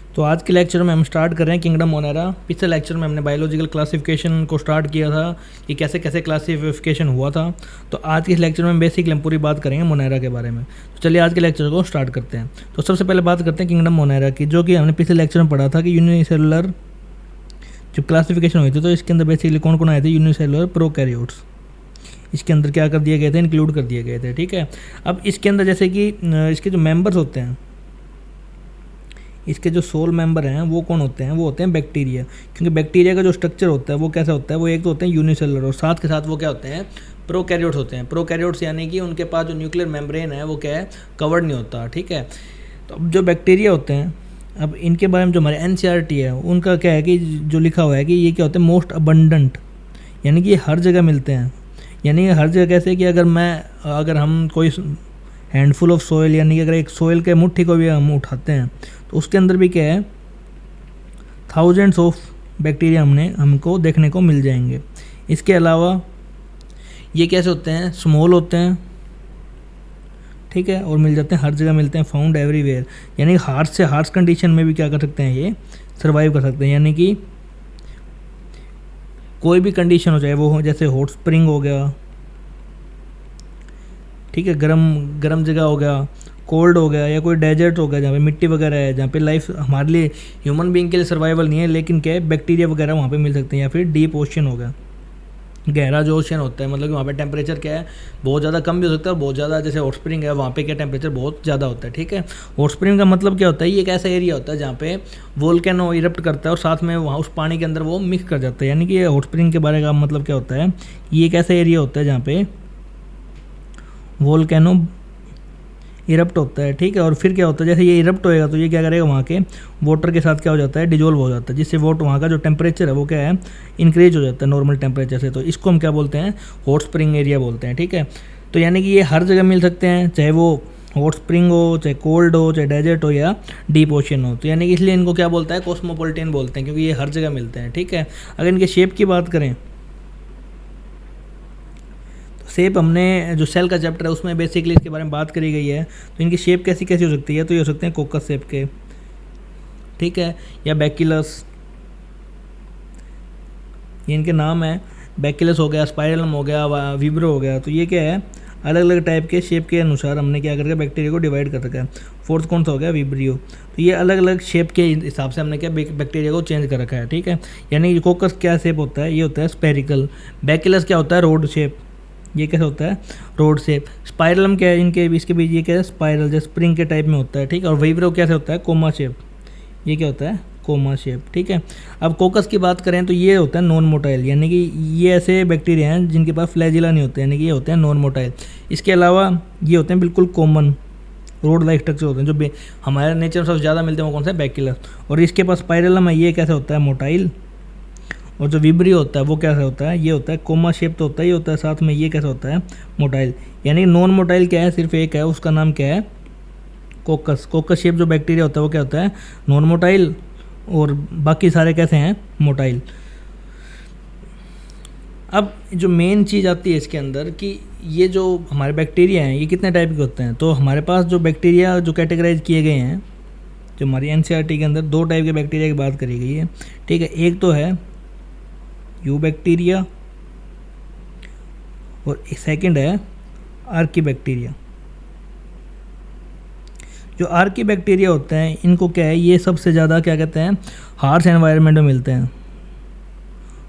तो आज के लेक्चर में हम स्टार्ट कर रहे हैं किंगडम मोनेरा। पिछले लेक्चर में हमने बायोलॉजिकल क्लासिफिकेशन को स्टार्ट किया था कि कैसे कैसे क्लासिफिकेशन हुआ था। तो आज के इस लेक्चर में बेसिकली हम पूरी बात करेंगे मोनेरा के बारे में। तो चलिए आज के लेक्चर को स्टार्ट करते हैं। तो सबसे पहले बात करते हैं किंगडम मोनेरा की, जो कि हमने पिछले लेक्चर में पढ़ा था कि यूनिसेलुलर जब क्लासिफिकेशन हुई थी तो इसके अंदर बेसिकली कौन कौन आए थे, यूनिसेलुलर प्रोकैरियोट्स इसके अंदर क्या कर दिए गए थे, इंक्लूड कर दिए गए थे। ठीक है, अब इसके अंदर जैसे कि इसके जो मेंबर्स होते हैं, इसके जो सोल मेंबर हैं वो कौन होते हैं, वो होते हैं बैक्टीरिया। क्योंकि बैक्टीरिया का जो स्ट्रक्चर होता है वो कैसा होता है, वो एक तो होते हैं यूनिसेलुलर और साथ के साथ वो क्या होते हैं, प्रोकैरियोट्स होते हैं। प्रोकैरियोट्स यानी कि उनके पास जो न्यूक्लियर मेम्ब्रेन है वो क्या है, कवर्ड नहीं होता। ठीक है, तो अब जो बैक्टीरिया होते हैं, अब इनके बारे में जो हमारे NCERT है उनका क्या है कि जो लिखा हुआ है कि ये क्या होते हैं, मोस्ट अबंडेंट, यानी कि ये हर जगह मिलते हैं। यानी हर जगह कैसे कि अगर हम कोई हैंडफुल ऑफ सोयल, यानी कि अगर एक सोयल के मुट्ठी को भी हम उठाते हैं तो उसके अंदर भी क्या है, थाउजेंड्स ऑफ बैक्टीरिया हमको देखने को मिल जाएंगे। इसके अलावा ये कैसे होते हैं, स्मॉल होते हैं। ठीक है, और मिल जाते हैं, हर जगह मिलते हैं, फाउंड एवरीवेयर। यानी हार्श से हार्श कंडीशन में भी क्या कर सकते हैं, ये सर्वाइव कर सकते हैं। यानी कि कोई भी कंडीशन हो, चाहे वो हो जैसे हॉट स्प्रिंग हो गया, ठीक है, गरम जगह हो गया, कोल्ड हो गया, या कोई डेजर्ट हो गया जहाँ पे मिट्टी वगैरह है, जहाँ पे लाइफ हमारे लिए ह्यूमन बीइंग के लिए सर्वाइवल नहीं है, लेकिन क्या है, बैक्टीरिया वगैरह वहाँ पे मिल सकते हैं। या फिर डीप ओशन हो गया, गहरा जो ओशन होता है, मतलब कि वहाँ पे टेम्परेचर क्या है, बहुत ज़्यादा कम भी हो सकता है और बहुत ज़्यादा, जैसे हॉट स्प्रिंग है वहाँ पे क्या टेम्परेचर बहुत ज़्यादा होता है। ठीक है, हॉट स्प्रिंग का मतलब क्या होता है, ये एक ऐसा एरिया होता है जहाँ पे वोल्केनो इरप्ट करता है और साथ में वहाँ उस पानी के अंदर वो मिक्स कर जाता है। यानी कि हॉट स्प्रिंग के बारे का मतलब क्या होता है, ये एक ऐसा एरिया होता है जहाँ पे वोल्केनो इरप्ट होता है। ठीक है, और फिर क्या होता है, जैसे ये इरप्ट होएगा तो ये क्या करेगा, वहाँ के वाटर के साथ क्या हो जाता है, डिजोल्व हो जाता है, जिससे वहाँ का जो टेम्परेचर है वो क्या है, इंक्रीज हो जाता है नॉर्मल टेम्परेचर से। तो इसको हम क्या बोलते हैं, हॉट स्प्रिंग एरिया बोलते हैं। ठीक है, तो यानी कि ये हर जगह मिल सकते हैं, चाहे वो हॉट स्प्रिंग हो, चाहे कोल्ड हो, चाहे डेजर्ट हो, या डीप ओशन हो। तो यानी कि इसलिए इनको क्या बोलता है, कॉस्मोपॉलिटन बोलते हैं, क्योंकि ये हर जगह मिलते हैं। ठीक है, अगर इनके शेप की बात करें, शेप हमने जो सेल का चैप्टर है उसमें बेसिकली इसके बारे में बात करी गई है। तो इनकी शेप कैसी कैसी हो सकती है, तो ये हो सकते हैं कोकस शेप के, ठीक है, या बैक्यूलस, ये इनके नाम है। बैक्यूलस हो गया, स्पाइरलम हो गया, विब्रो हो गया। तो ये क्या है, अलग अलग टाइप के शेप के अनुसार हमने क्या करके बैक्टीरिया को डिवाइड कर रखा है। फोर्थ कौन सा हो गया, विब्रियो। तो ये अलग अलग शेप के हिसाब से हमने क्या बैक्टीरिया को चेंज कर रखा है। ठीक है, यानी कोकस क्या शेप होता है, ये होता है स्पेरिकल। बैक्यूलस क्या होता है, रोड शेप, ये कैसा होता है, रोड शेप। स्पाइरलम क्या है, इनके इसके बीच ये क्या है, स्पाइरल, जैसे स्प्रिंग के टाइप में होता है। ठीक है, और विब्रो कैसे होता है, कोमा शेप, ये क्या होता है, कोमा शेप। ठीक है, अब कोकस की बात करें तो ये होता है नॉन मोटाइल, यानी कि ये ऐसे बैक्टीरिया हैं जिनके पास फ्लैजिला नहीं होते, यानी कि ये होते हैं नॉन मोटाइल। इसके अलावा ये होते हैं बिल्कुल कॉमन रोड लाइक स्ट्रक्चर होते हैं, जो हमारे नेचर में सबसे ज़्यादा मिलते हैं वो कौन सा है, बैक्यूलस। और इसके पास स्पाइरलम है, ये कैसे होता है, मोटाइल। और जो विब्रियो होता है वो कैसा होता है, ये होता है कोमा शेप, तो होता ही होता है, साथ में ये कैसा होता है, मोटाइल। यानी नॉन मोटाइल क्या है, सिर्फ एक है, उसका नाम क्या है, कोकस। कोकस शेप जो बैक्टीरिया होता है वो क्या होता है, नॉन मोटाइल, और बाकी सारे कैसे हैं, मोटाइल। अब जो मेन चीज़ आती है इसके अंदर कि ये जो हमारे बैक्टीरिया हैं ये कितने टाइप के होते हैं। तो हमारे पास जो बैक्टीरिया जो कैटेगराइज किए गए हैं, जो हमारी NCERT के अंदर दो टाइप के बैक्टीरिया की बात करी गई है। ठीक है, एक तो है यू बैक्टीरिया और सेकंड है आर्की बैक्टीरिया। जो आर्की बैक्टीरिया होते हैं इनको क्या है, ये सबसे ज़्यादा क्या कहते हैं, हार्श एनवायरनमेंट में मिलते हैं।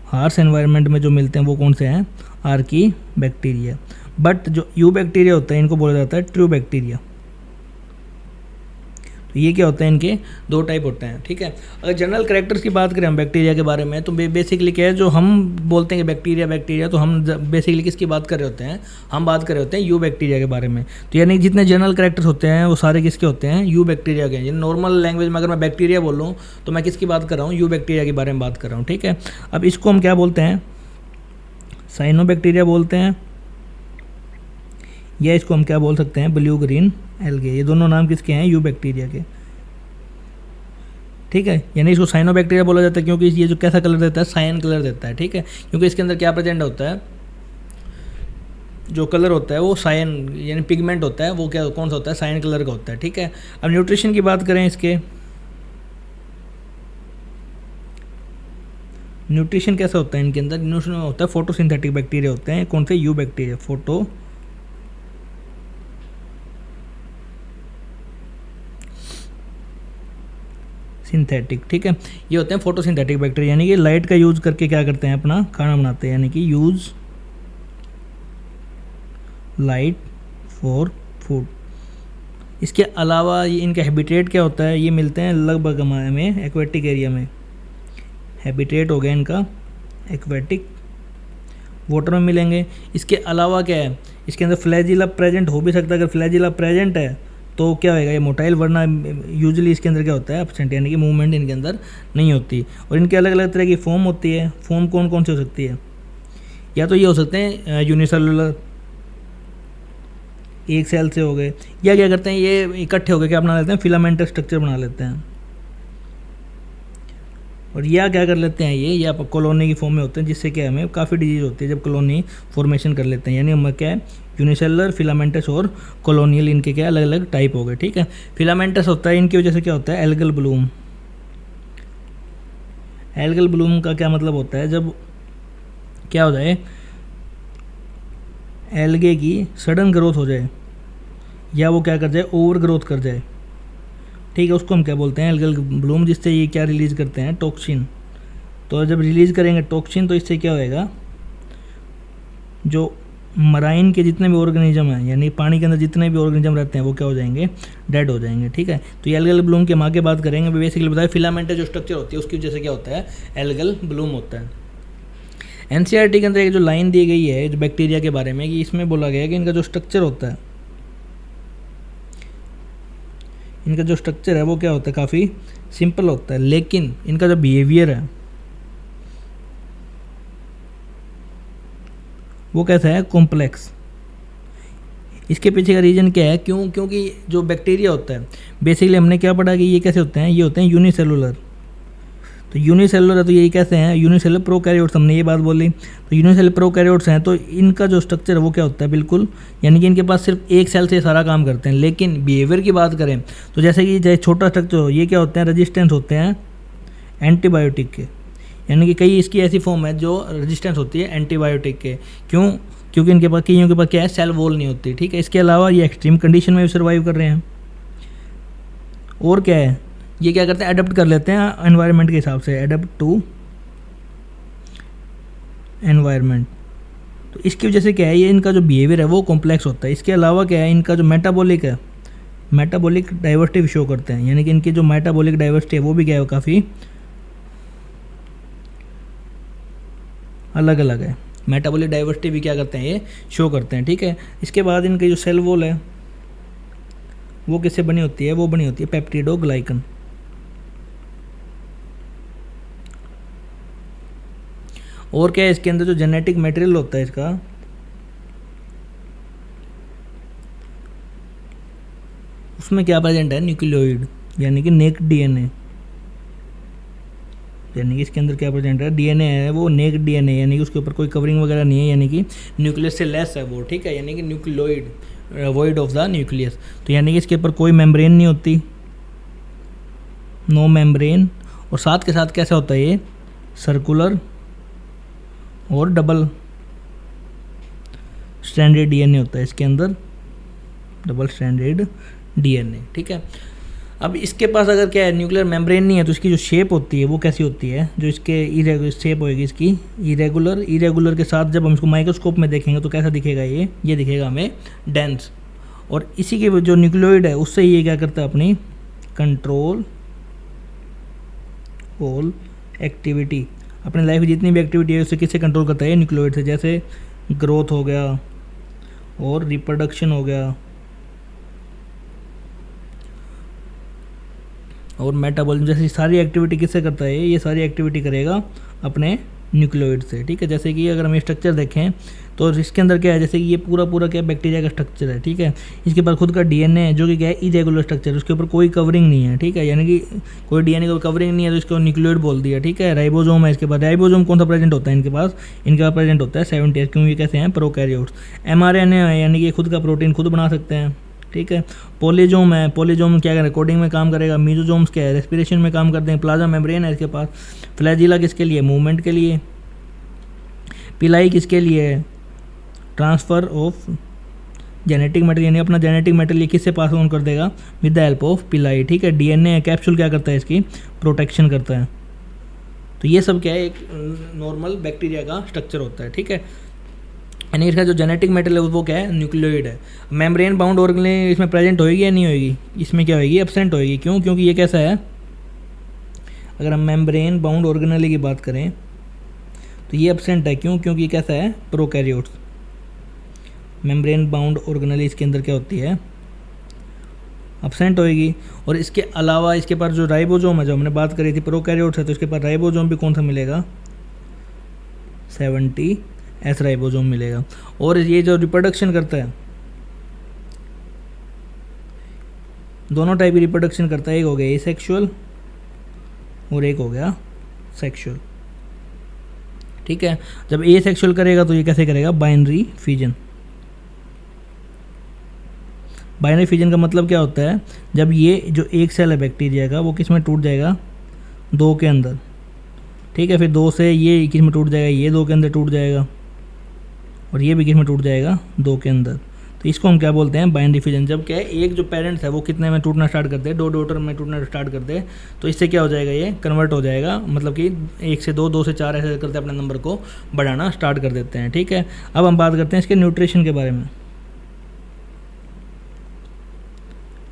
हार्श एनवायरनमेंट में जो मिलते हैं वो कौन से हैं, आर्की बैक्टीरिया। बट जो यू बैक्टीरिया होता है इनको बोला जाता है ट्रू बैक्टीरिया। तो ये क्या होता है, इनके दो टाइप होते हैं। ठीक है, अगर जनरल कैरेक्टर्स की बात करें हम बैक्टीरिया के बारे में, तो बेसिकली क्या है, जो हम बोलते हैं कि बैक्टीरिया तो हम बेसिकली किसकी बात कर रहे होते हैं, हम बात कर रहे होते हैं यू बैक्टीरिया के बारे में। तो यानी जितने जनरल कैरेक्टर्स होते हैं वो सारे किसके होते हैं, यू बैक्टीरिया के। यानी नॉर्मल लैंग्वेज में अगर मैं बैक्टीरिया बोल रहा हूँ तो मैं किसकी बात कर रहा हूँ, यू बैक्टीरिया के बारे में बात कर रहा हूँ। ठीक है, अब इसको हम क्या बोलते हैं, साइनो बैक्टीरिया बोलते हैं, या इसको हम क्या बोल सकते हैं, ब्लू ग्रीन एल्गे। ये दोनों नाम किसके हैं, यू बैक्टीरिया के। ठीक है, यानी इसको साइनो बैक्टीरिया बोला जाता है क्योंकि ये जो कैसा कलर देता है, साइन कलर देता है। ठीक है, क्योंकि इसके अंदर क्या प्रेजेंट होता है, जो कलर होता है वो साइन यानी पिगमेंट होता है, वो क्या कौन सा होता है, साइन कलर का होता है। ठीक है, अब न्यूट्रिशन की बात करें इसके, न्यूट्रिशन कैसा होता है इनके अंदर, न्यूट्रिशन होता है फोटोसिंथेटिक बैक्टीरिया होते हैं। कौन से? यू बैक्टीरिया, फोटो सिंथेटिक, ठीक है। ये होते हैं फोटोसिंथेटिक बैक्टीरिया, यानी कि लाइट का यूज़ करके क्या करते हैं, अपना खाना बनाते हैं, यानी कि यूज़ लाइट फॉर फूड। इसके अलावा ये इनका हैबिटेट क्या होता है, ये मिलते हैं लगभग हमें एक्वेटिक एरिया में। हैबिटेट हो गया इनका एक्वेटिक, वाटर में मिलेंगे। इसके अलावा क्या है, इसके अंदर फ्लैजिला प्रेजेंट हो भी सकता है। अगर फ्लैजिला प्रेजेंट है तो क्या होएगा, ये मोटाइल, वरना यूजुअली इसके अंदर क्या होता है, एब्सेंट, यानी कि मूवमेंट इनके अंदर नहीं होती। और इनके अलग अलग तरह की फॉर्म होती है। फॉर्म कौन कौन सी हो सकती है, या तो ये हो सकते हैं यूनिसेलुलर, एक सेल से हो गए, या क्या करते हैं ये इकट्ठे हो गए क्या बना लेते हैं, फिलामेंटल स्ट्रक्चर बना लेते हैं। और या क्या कर लेते हैं ये, या कॉलोनी की फॉर्म में होते हैं, जिससे क्या हमें काफ़ी डिजीज होती है जब कॉलोनी फॉर्मेशन कर लेते हैं। यानी हम क्या है, यूनिसेलुलर, फिलामेंटस और कॉलोनियल, इनके क्या अलग अलग टाइप हो गए, ठीक है। फिलामेंटस होता है, इनकी वजह से क्या होता है, एल्गल ब्लूम। एल्गल ब्लूम का क्या मतलब होता है, जब क्या हो जाए, एल्गे की सडन ग्रोथ हो जाए, या वो क्या कर जाए, ओवर ग्रोथ कर जाए, ठीक है, उसको हम क्या बोलते हैं, एल्गल ब्लूम। जिससे ये क्या रिलीज़ करते हैं, टॉक्सिन। तो जब रिलीज़ करेंगे टॉक्सिन, तो इससे क्या होएगा, जो मराइन के जितने भी ऑर्गेनिज्म हैं, यानी पानी के अंदर जितने भी ऑर्गेनिज्म रहते हैं, वो क्या हो जाएंगे, डेड हो जाएंगे, ठीक है। तो ये एल्गल ब्लूम के हम आगे बात करेंगे। बेसिकली बताया फिलामेंट जो स्ट्रक्चर होती है उसकी वजह से क्या होता है, एल्गल ब्लूम होता है। एनसीईआरटी के अंदर एक जो लाइन दी गई है जो बैक्टीरिया के बारे में, कि इसमें बोला गया है कि इनका जो स्ट्रक्चर होता है, इनका जो स्ट्रक्चर है वो क्या होता है, काफ़ी सिंपल होता है, लेकिन इनका जो बिहेवियर है वो कैसा है, कॉम्प्लेक्स। इसके पीछे का रीज़न क्या है, क्योंकि जो बैक्टीरिया होता है, बेसिकली हमने क्या पढ़ा कि ये कैसे होते हैं, ये होते हैं यूनिसेलुलर। तो यूनिसेलुलर है, तो ये कैसे हैं, यूनिसेलुलर प्रोकैरियोट्स, हमने ये बात बोली। तो यूनिसेलुलर प्रोकैरियोट्स हैं, तो इनका जो स्ट्रक्चर है वो क्या होता है, बिल्कुल, यानी कि इनके पास सिर्फ एक सेल से सारा काम करते हैं। लेकिन बिहेवियर की बात करें तो जैसे कि चाहे छोटा स्ट्रक्चर हो, ये क्या होते हैं, रेजिस्टेंस होते हैं एंटीबायोटिक के, यानी कि कई इसकी ऐसी फॉर्म है जो रेजिस्टेंस होती है एंटीबायोटिक के। क्योंकि इनके पास, कईयों के पास क्या है, सेल वॉल नहीं होती, ठीक है। इसके अलावा ये एक्सट्रीम कंडीशन में भी सर्वाइव कर रहे हैं। और क्या है, ये क्या करते हैं, अडेप्ट कर लेते हैं एनवायरनमेंट के हिसाब से, अडेप्ट टू एनवायरनमेंट। तो इसकी वजह से क्या है, ये इनका जो बिहेवियर है वो कॉम्प्लेक्स होता है। इसके अलावा क्या है, इनका जो मेटाबॉलिक है, मेटाबॉलिक डाइवर्सिटी शो करते हैं, यानी कि इनकी जो मेटाबॉलिक डाइवर्सिटी है वो भी क्या है, काफ़ी अलग अलग है। मेटाबॉलिक डाइवर्सिटी भी क्या करते हैं, ये शो करते हैं, ठीक है। इसके बाद इनकी जो सेल वॉल है वो किससे बनी होती है, वो बनी होती है पेप्टिडोग्लाइकन। और क्या है, इसके अंदर जो जेनेटिक मटेरियल होता है इसका, उसमें क्या प्रेजेंट है, न्यूक्लियोइड, यानी कि नेक डीएनए। यानी कि इसके अंदर क्या प्रेजेंट है, डीएनए है वो नेक डीएनए, यानी कि उसके ऊपर कोई कवरिंग वगैरह नहीं है, यानी कि न्यूक्लियस से लेस है वो, ठीक है, यानी कि nucleoid, void of the nucleus. तो यानी कि इसके ऊपर कोई मेम्ब्रेन नहीं होती, नो मेम्ब्रेन। और साथ के साथ कैसा होता है, ये सर्कुलर और डबल स्ट्रैंडेड डीएनए होता है इसके अंदर, डबल स्ट्रैंडेड डीएनए, ठीक है। अब इसके पास अगर क्या है, न्यूक्लियर मेम्ब्रेन नहीं है, तो इसकी जो शेप होती है वो कैसी होती है, जो इसके इरेगुलर शेप होएगी इसकी, इरेगुलर के साथ जब हम इसको माइक्रोस्कोप में देखेंगे तो कैसा दिखेगा, ये दिखेगा हमें डेंस। और इसी के जो न्यूक्लियोइड है उससे ये क्या करता है, अपनी कंट्रोल ऑल एक्टिविटी, अपनी लाइफ में जितनी भी एक्टिविटी है उससे किससे कंट्रोल करता है, न्यूक्लियोइड से। जैसे ग्रोथ हो गया और रिप्रोडक्शन हो गया और मेटाबॉलिज्म, जैसी सारी एक्टिविटी किससे करता है, ये सारी एक्टिविटी करेगा अपने न्यूक्लियोइड से, ठीक है। जैसे कि अगर हम ये स्ट्रक्चर देखें तो इसके अंदर क्या है, जैसे कि ये पूरा क्या बैक्टीरिया का स्ट्रक्चर है, ठीक है। इसके पास खुद का डीएनए है जो कि क्या है, इरेगुलर स्ट्रक्चर, उसके ऊपर कोई कवरिंग नहीं है, ठीक है, यानी कि कोई डीएनए को कवरिंग नहीं है तो इसको न्यूक्लियोइड बोल दिया, ठीक है। राइबोसोम है इसके पास, राइबोसोम कौन सा प्रेजेंट होता है इनके पास प्रेजेंट होता है 70, क्योंकि कैसे हैं, प्रोकैरियोट्स। एमआरएनए है, यानी कि खुद का प्रोटीन खुद बना सकते हैं, ठीक है। पॉलीजोम है, पॉलीजोम क्या करें, कोडिंग में काम करेगा। मीजोजोम्स क्या है, रेस्पिरेशन में काम करते हैं। प्लाज्मा मेम्ब्रेन है इसके पास। फ्लैजिला किसके लिए, मूवमेंट के लिए। पिलाई किसके लिए है, ट्रांसफ़र ऑफ जेनेटिक मटेरियल, यानी अपना जेनेटिक मटेरियल किससे पास ऑन कर देगा, विद द हेल्प ऑफ पिलाई, ठीक है। डीएनए है, कैप्सूल क्या करता है, इसकी प्रोटेक्शन करता है। तो ये सब क्या है, एक नॉर्मल बैक्टीरिया का स्ट्रक्चर होता है, ठीक है। यानी इसका जो जेनेटिक मटेरियल है वो क्या है, न्यूक्लियोइड है। मेम्ब्रेन बाउंड ऑर्गेनेल इसमें प्रेजेंट होएगी या नहीं होएगी, इसमें क्या होएगी, एब्सेंट होएगी। क्यों, क्योंकि ये कैसा है, अगर हम मेम्ब्रेन बाउंड ऑर्गेनेल की बात करें तो ये एब्सेंट है। क्यों, क्योंकि ये कैसा है, प्रोकैरियोट्स। मेम्ब्रेन बाउंड ऑर्गेनेल इसके अंदर क्या होती है, एब्सेंट होएगी। और इसके अलावा इसके पास जो राइबोसोम है, जो हमने बात करी थी प्रोकैरियोट्स है, तो इसके पास राइबोसोम भी कौन सा मिलेगा, 70S राइबोसोम मिलेगा। और ये जो रिप्रोडक्शन करता है, दोनों टाइप की रिप्रोडक्शन करता है, एक हो गया एसेक्सुअल और एक हो गया सेक्सुअल, ठीक है। जब एसेक्सुअल करेगा तो ये कैसे करेगा, बाइनरी फिजन। बाइनरी फिजन का मतलब क्या होता है, जब ये जो एक सेल है बैक्टीरिया का वो किस में टूट जाएगा, 2 के अंदर, ठीक है। फिर 2 से ये किस में टूट जाएगा, ये 2 के अंदर टूट जाएगा, और ये भी किस में टूट जाएगा, 2 के अंदर। तो इसको हम क्या बोलते हैं, बाइनरी फिजन। जब क्या है, एक जो पेरेंट्स है वो कितने में टूटना स्टार्ट करते हैं, 2 डॉटर में टूटना स्टार्ट करते हैं, तो इससे क्या हो जाएगा, ये कन्वर्ट हो जाएगा, मतलब कि 1 से 2, 2 से 4 ऐसे करते अपने नंबर को बढ़ाना स्टार्ट कर देते हैं, ठीक है। अब हम बात करते हैं इसके न्यूट्रिशन के बारे में,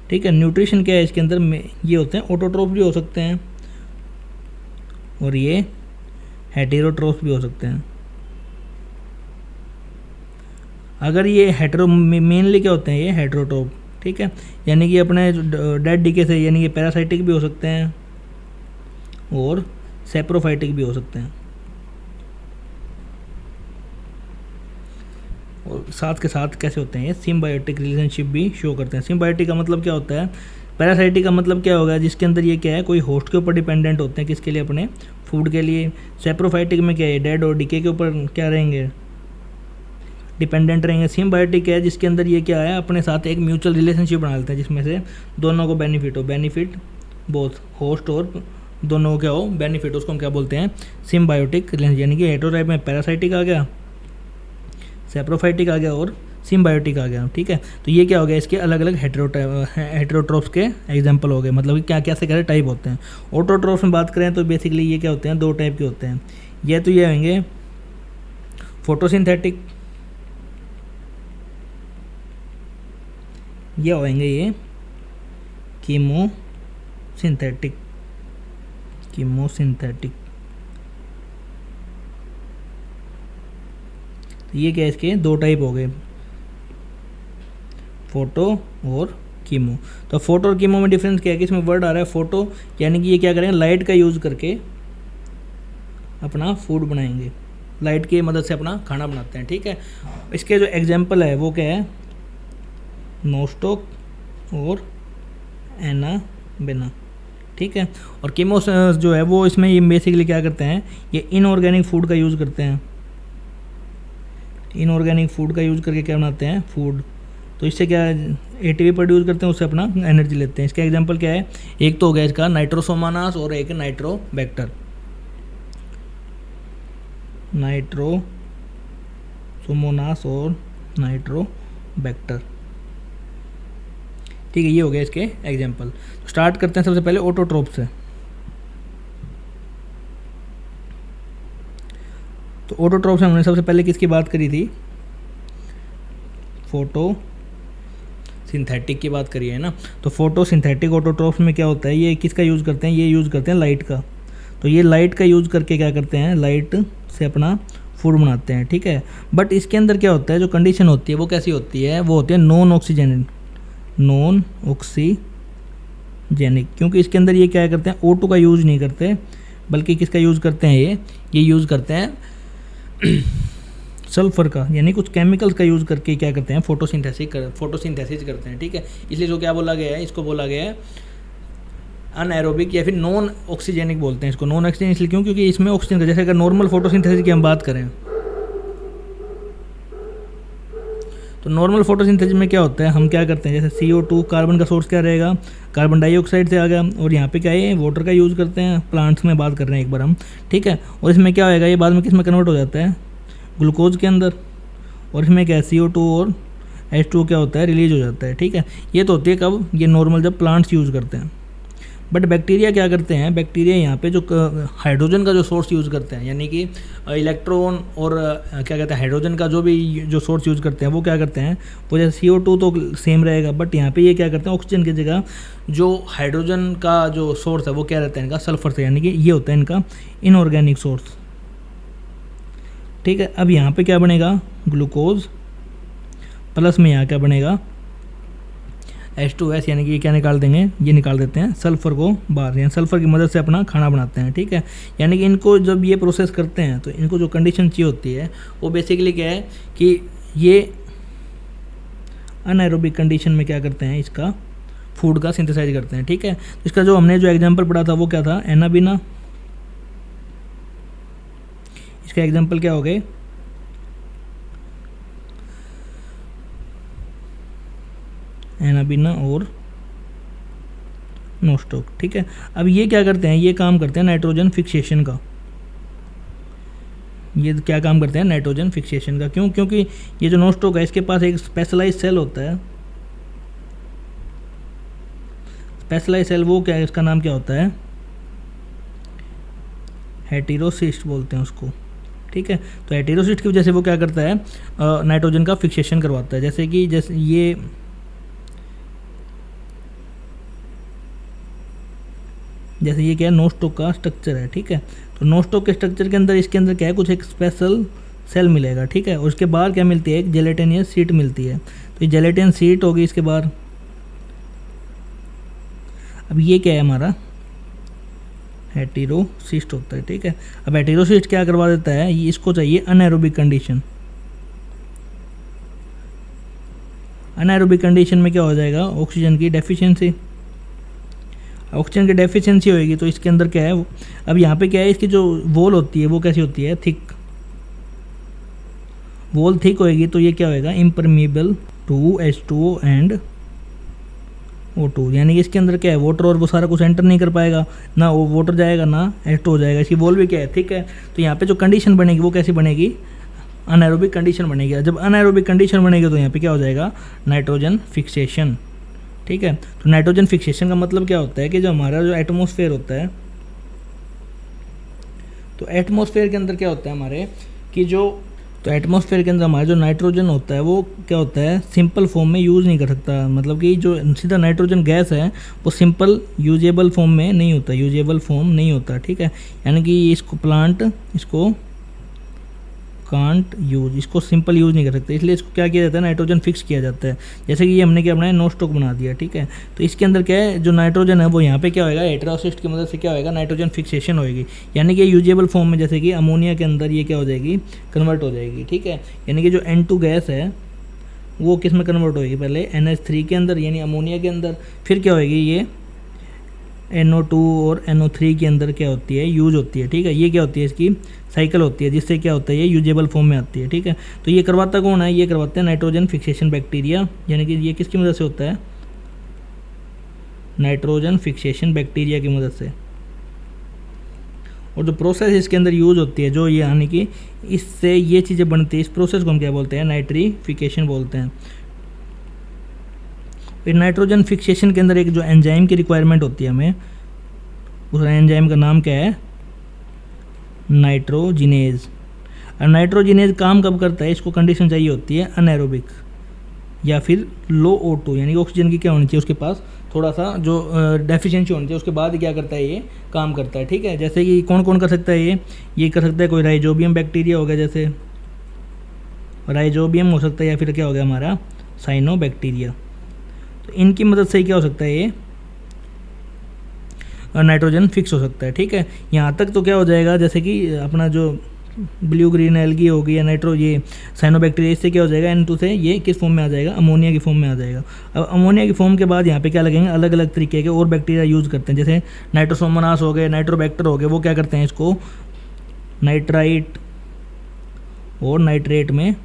ठीक है। न्यूट्रिशन क्या है इसके अंदर में, ये होते हैं ऑटोट्रोफ भी हो सकते हैं और ये हेटेरोट्रोफ भी हो सकते हैं। अगर ये हेटेरो, मेनली क्या होते हैं ये हेटेरोट्रोफ, ठीक है, यानी कि अपने डेड डीके से, यानी कि पैरासाइटिक भी हो सकते हैं और सेप्रोफाइटिक भी हो सकते हैं। और साथ के साथ कैसे होते हैं ये, सिम्बायोटिक रिलेशनशिप भी शो करते हैं। सिम्बायोटिक का मतलब क्या होता है, पैरासाइटिक का मतलब क्या होगा, जिसके अंदर ये क्या है, कोई होस्ट के ऊपर डिपेंडेंट होते हैं, किसके लिए, अपने फूड के लिए। सेप्रोफाइटिक में क्या है, डेड और डीके के ऊपर क्या रहेंगे, डिपेंडेंट रहेंगे। सिम्बायोटिक है जिसके अंदर ये क्या है, अपने साथ एक म्यूचुअल रिलेशनशिप बना लेते हैं, जिसमें से दोनों को बेनिफिट हो, बेनिफिट बोथ होस्ट और दोनों को क्या हो, बेनिफिट, उसको हम क्या बोलते हैं, सिम्बायोटिक रिलेशनशिप। यानी कि हेटेरोटाइप में पैरासाइटिक आ गया, सेप्रोफाइटिक आ गया और सिम्बायोटिक आ गया, ठीक है। तो ये क्या हो गया, इसके अलग अलग हेटेरोट्रोफ्स के एग्जांपल हो गए, मतलब कि क्या कैसे कैसे टाइप होते हैं। ऑटोट्रोफ्स में बात करें तो बेसिकली ये क्या होते हैं, 2 टाइप के होते हैं। ये तो ये होंगे फोटोसिंथेटिक, ये होंगे ये कीमोसिंथेटिक, कीमोसिंथेटिक। तो ये क्या है, इसके 2 टाइप हो गए, फोटो और कीमो। तो फोटो और कीमो में डिफरेंस क्या है कि इसमें वर्ड आ रहा है फोटो, यानी कि ये क्या करेंगे, लाइट का यूज़ करके अपना फूड बनाएंगे, लाइट की मदद से अपना खाना बनाते हैं, ठीक है। इसके जो एग्जांपल है वो क्या है, नोस्टॉक और एनाबेना, ठीक है। और कीमो जो है वो इसमें ये बेसिकली क्या करते हैं, ये इनऑर्गेनिक फूड का यूज़ करते हैं, इनऑर्गेनिक फूड का यूज़ करके क्या बनाते हैं, फूड। तो इससे क्या एटीपी प्रोड्यूस करते हैं, उससे अपना एनर्जी लेते हैं। इसका एग्जांपल क्या है, एक तो हो गया इसका नाइट्रोसोमानास और एक नाइट्रोबैक्टर, नाइट्रोसोमोनास और नाइट्रोबैक्टर, ठीक है। ये हो गया इसके एग्जांपल। तो स्टार्ट करते हैं सबसे पहले ऑटोट्रोफ से। तो ऑटोट्रोफ से हमने सबसे पहले किसकी बात करी थी, फोटो सिंथेटिक की बात करी है ना। तो फोटो सिंथेटिक ऑटोट्रोफ्स में क्या होता है, ये किसका यूज़ करते हैं, ये यूज़ करते हैं लाइट का। तो ये लाइट का यूज़ करके क्या करते हैं, लाइट से अपना फूड बनाते हैं, ठीक है। बट इसके अंदर क्या होता है, जो कंडीशन होती है वो कैसी होती है, वो होती है नॉन ऑक्सीजनिक, नॉन ऑक्सीजेनिक, क्योंकि इसके अंदर ये क्या करते हैं, O2 का यूज़ नहीं करते, बल्कि किसका यूज़ करते हैं, ये यूज़ करते हैं सल्फर का, यानी कुछ केमिकल्स का यूज़ करके क्या करते हैं, फोटोसिंथेसिस करते हैं, ठीक है। इसलिए जो क्या बोला गया है, इसको बोला गया है अनएरोबिक या फिर नॉन ऑक्सीजेनिक बोलते हैं इसको। नॉन ऑक्सीजन इसलिए क्यों, क्योंकि इसमें ऑक्सीजन का, जैसे अगर नॉर्मल फोटोसिंथेसिस की हम बात करें तो नॉर्मल फोटोसिंथेसिस में क्या होता है, हम क्या करते हैं, जैसे CO2 कार्बन का सोर्स क्या रहेगा, कार्बन डाइऑक्साइड से आ गया, और यहाँ पे क्या है, वाटर का यूज़ करते हैं, प्लांट्स में बात कर रहे हैं एक बार हम, ठीक है। और इसमें क्या होएगा, ये बाद में किस में कन्वर्ट हो जाता है, ग्लूकोज के अंदर, और इसमें क्या है, CO2 और H2O क्या होता है, रिलीज हो जाता है, ठीक है। ये तो होती है कब, ये नॉर्मल जब प्लांट्स यूज़ करते हैं। बट बैक्टीरिया क्या करते हैं, बैक्टीरिया यहाँ पे जो हाइड्रोजन का जो सोर्स यूज़ करते हैं, यानी कि इलेक्ट्रॉन और क्या कहते हैं, हाइड्रोजन का जो भी जो सोर्स यूज़ करते हैं, वो क्या करते हैं, वो जैसे CO2 तो सेम रहेगा, बट यहाँ पे ये क्या करते हैं, ऑक्सीजन की जगह जो हाइड्रोजन का जो सोर्स है वो क्या रहता है इनका, सल्फर से, यानी कि ये होता है इनका इनऑर्गेनिक सोर्स, ठीक है। अब यहाँ पे क्या बनेगा, ग्लूकोज, प्लस में यहाँ क्या बनेगा, H2S, यानी कि ये क्या निकाल देंगे, ये निकाल देते हैं सल्फ़र को बाहर, यानी सल्फ़र की मदद से अपना खाना बनाते हैं, ठीक है। यानी कि इनको जब ये प्रोसेस करते हैं तो इनको जो कंडीशन चाहिए होती है वो बेसिकली क्या है कि ये अनएरोबिक कंडीशन में क्या करते हैं, इसका फूड का सिंथेसाइज करते हैं, ठीक है। तो इसका जो हमने जो एग्जाम्पल पढ़ा था वो क्या था, एनाबिना, इसका एग्जाम्पल क्या हो गए, एनाबिना और नोस्टॉक, ठीक है। अब ये क्या करते हैं, ये काम करते हैं नाइट्रोजन फिक्सेशन का, ये क्या काम करते हैं, नाइट्रोजन फिक्सेशन का। क्यों, क्योंकि ये जो नोस्टॉक है इसके पास एक स्पेशलाइज सेल होता है, स्पेशलाइज सेल, वो क्या है, इसका नाम क्या होता है, हेटेरोसिस्ट बोलते हैं उसको, ठीक है। तो हेटेरोसिस्ट की वजह से वो क्या करता है, नाइट्रोजन का फिक्सेशन करवाता है। जैसे कि जैसे ये क्या है, नोस्टॉक का स्ट्रक्चर है, ठीक है। तो नोस्टॉक के स्ट्रक्चर के अंदर, इसके अंदर क्या है, कुछ एक स्पेशल सेल मिलेगा, ठीक है। और उसके बाहर क्या मिलती है, एक जेलेटिनियस शीट मिलती है। तो ये जेलेटिन शीट होगी इसके बाहर। अब ये क्या है, हमारा हेटेरोसिस्ट होता है, ठीक है। अब हेटेरोसिस्ट क्या करवा देता है, ये इसको चाहिए अनएरोबिक कंडीशन। अनएरोबिक कंडीशन में क्या हो जाएगा, ऑक्सीजन की डेफिशिएंसी, ऑक्सीजन की डेफिशिएंसी होएगी तो इसके अंदर क्या है, अब यहाँ पे क्या है, इसकी जो वॉल होती है वो कैसी होती है, थिक, वॉल थिक होएगी तो ये क्या होएगा, इम्परमीबल टू H2O एंड O2, यानी कि इसके अंदर क्या है, वाटर और वो सारा कुछ एंटर नहीं कर पाएगा, ना वो वाटर जाएगा ना H2O जाएगा, इसकी वॉल भी क्या है, ठीक है। तो यहाँ पे जो कंडीशन बनेगी वो कैसी बनेगी, अनएरोबिक कंडीशन बनेगी। जब अनएरोबिक कंडीशन बनेगी तो यहाँ पे क्या हो जाएगा, नाइट्रोजन फिक्सेशन, ठीक है। तो नाइट्रोजन फिक्सेशन का मतलब क्या होता है कि जो हमारा जो एटमॉस्फेयर होता है, तो एटमॉस्फेयर के अंदर क्या होता है हमारे कि तो एटमॉस्फेयर के अंदर हमारा जो नाइट्रोजन होता है वो क्या होता है, सिंपल फॉर्म में यूज़ नहीं कर सकता। मतलब कि जो सीधा नाइट्रोजन गैस है वो सिंपल यूजेबल फॉर्म में नहीं होता, यूजेबल फॉर्म नहीं होता, ठीक है। यानी कि इसको प्लांट इसको कांट यूज, इसको सिंपल यूज़ नहीं कर सकते, इसलिए इसको क्या किया जाता है, नाइट्रोजन फिक्स किया जाता है। जैसे कि ये हमने क्या बनाया, नोस्टॉक बना दिया, ठीक है। तो इसके अंदर क्या है, जो नाइट्रोजन है वो यहाँ पे क्या होएगा, हेटेरोसिस्ट की मदद से क्या होएगा, नाइट्रोजन फिक्सेशन होएगी, यानी कि यूजेबल फॉर्म में, जैसे कि अमोनिया के अंदर ये क्या हो जाएगी, कन्वर्ट हो जाएगी, ठीक है। यानी कि जो N2 गैस है वो किस में कन्वर्ट होएगी, पहले NH3 के अंदर यानी अमोनिया के अंदर, फिर क्या होएगी, ये NO2 और NO3 के अंदर क्या होती है, यूज होती है, ठीक है। ये क्या होती है, इसकी साइकिल होती है, जिससे क्या होता है, ये यूजेबल फॉर्म में आती है, ठीक है। तो ये करवाता कौन है, ये करवाते हैं नाइट्रोजन फिक्सेशन बैक्टीरिया, यानी कि ये किसकी मदद से होता है, नाइट्रोजन फिक्सेशन बैक्टीरिया की मदद से। और जो प्रोसेस इसके अंदर यूज होती है, जो ये यानी कि इससे ये चीज़ें बनती है, इस प्रोसेस को हम क्या बोलते हैं, नाइट्रीफिकेशन बोलते हैं। फिर नाइट्रोजन फिक्सेशन के अंदर एक जो एंजाइम की रिक्वायरमेंट होती है हमें, उस एंजाइम का नाम क्या है, नाइट्रोजिनेज। और नाइट्रोजिनेज काम कब करता है, इसको कंडीशन चाहिए होती है अनएरोबिक या फिर लो O2, यानी कि ऑक्सीजन की क्या होनी चाहिए उसके पास थोड़ा सा जो डेफिशिएंसी होनी चाहिए, उसके बाद क्या करता है, ये काम करता है, ठीक है। जैसे कि कौन कौन कर सकता है, ये कर सकता है कोई राइजोबियम बैक्टीरिया हो गया, जैसे राइजोबियम हो सकता है, या फिर क्या हो गया हमारा साइनोबैक्टीरिया। तो इनकी मदद से क्या हो सकता है, ये नाइट्रोजन फिक्स हो सकता है, ठीक है। यहाँ तक तो क्या हो जाएगा, जैसे कि अपना जो ब्लू ग्रीन एल्गी होगी या ये साइनोबैक्टीरिया, इससे क्या हो जाएगा, N2 से ये किस फॉर्म में आ जाएगा, अमोनिया की फॉर्म में आ जाएगा। अब अमोनिया की फॉर्म के बाद यहाँ पे क्या लगेंगे, अलग अलग तरीके के और बैक्टीरिया यूज़ करते हैं, जैसे नाइट्रोसोमोनास हो गए, नाइट्रोबैक्टर हो गए, वो क्या करते हैं, इसको नाइट्राइट और नाइट्रेट में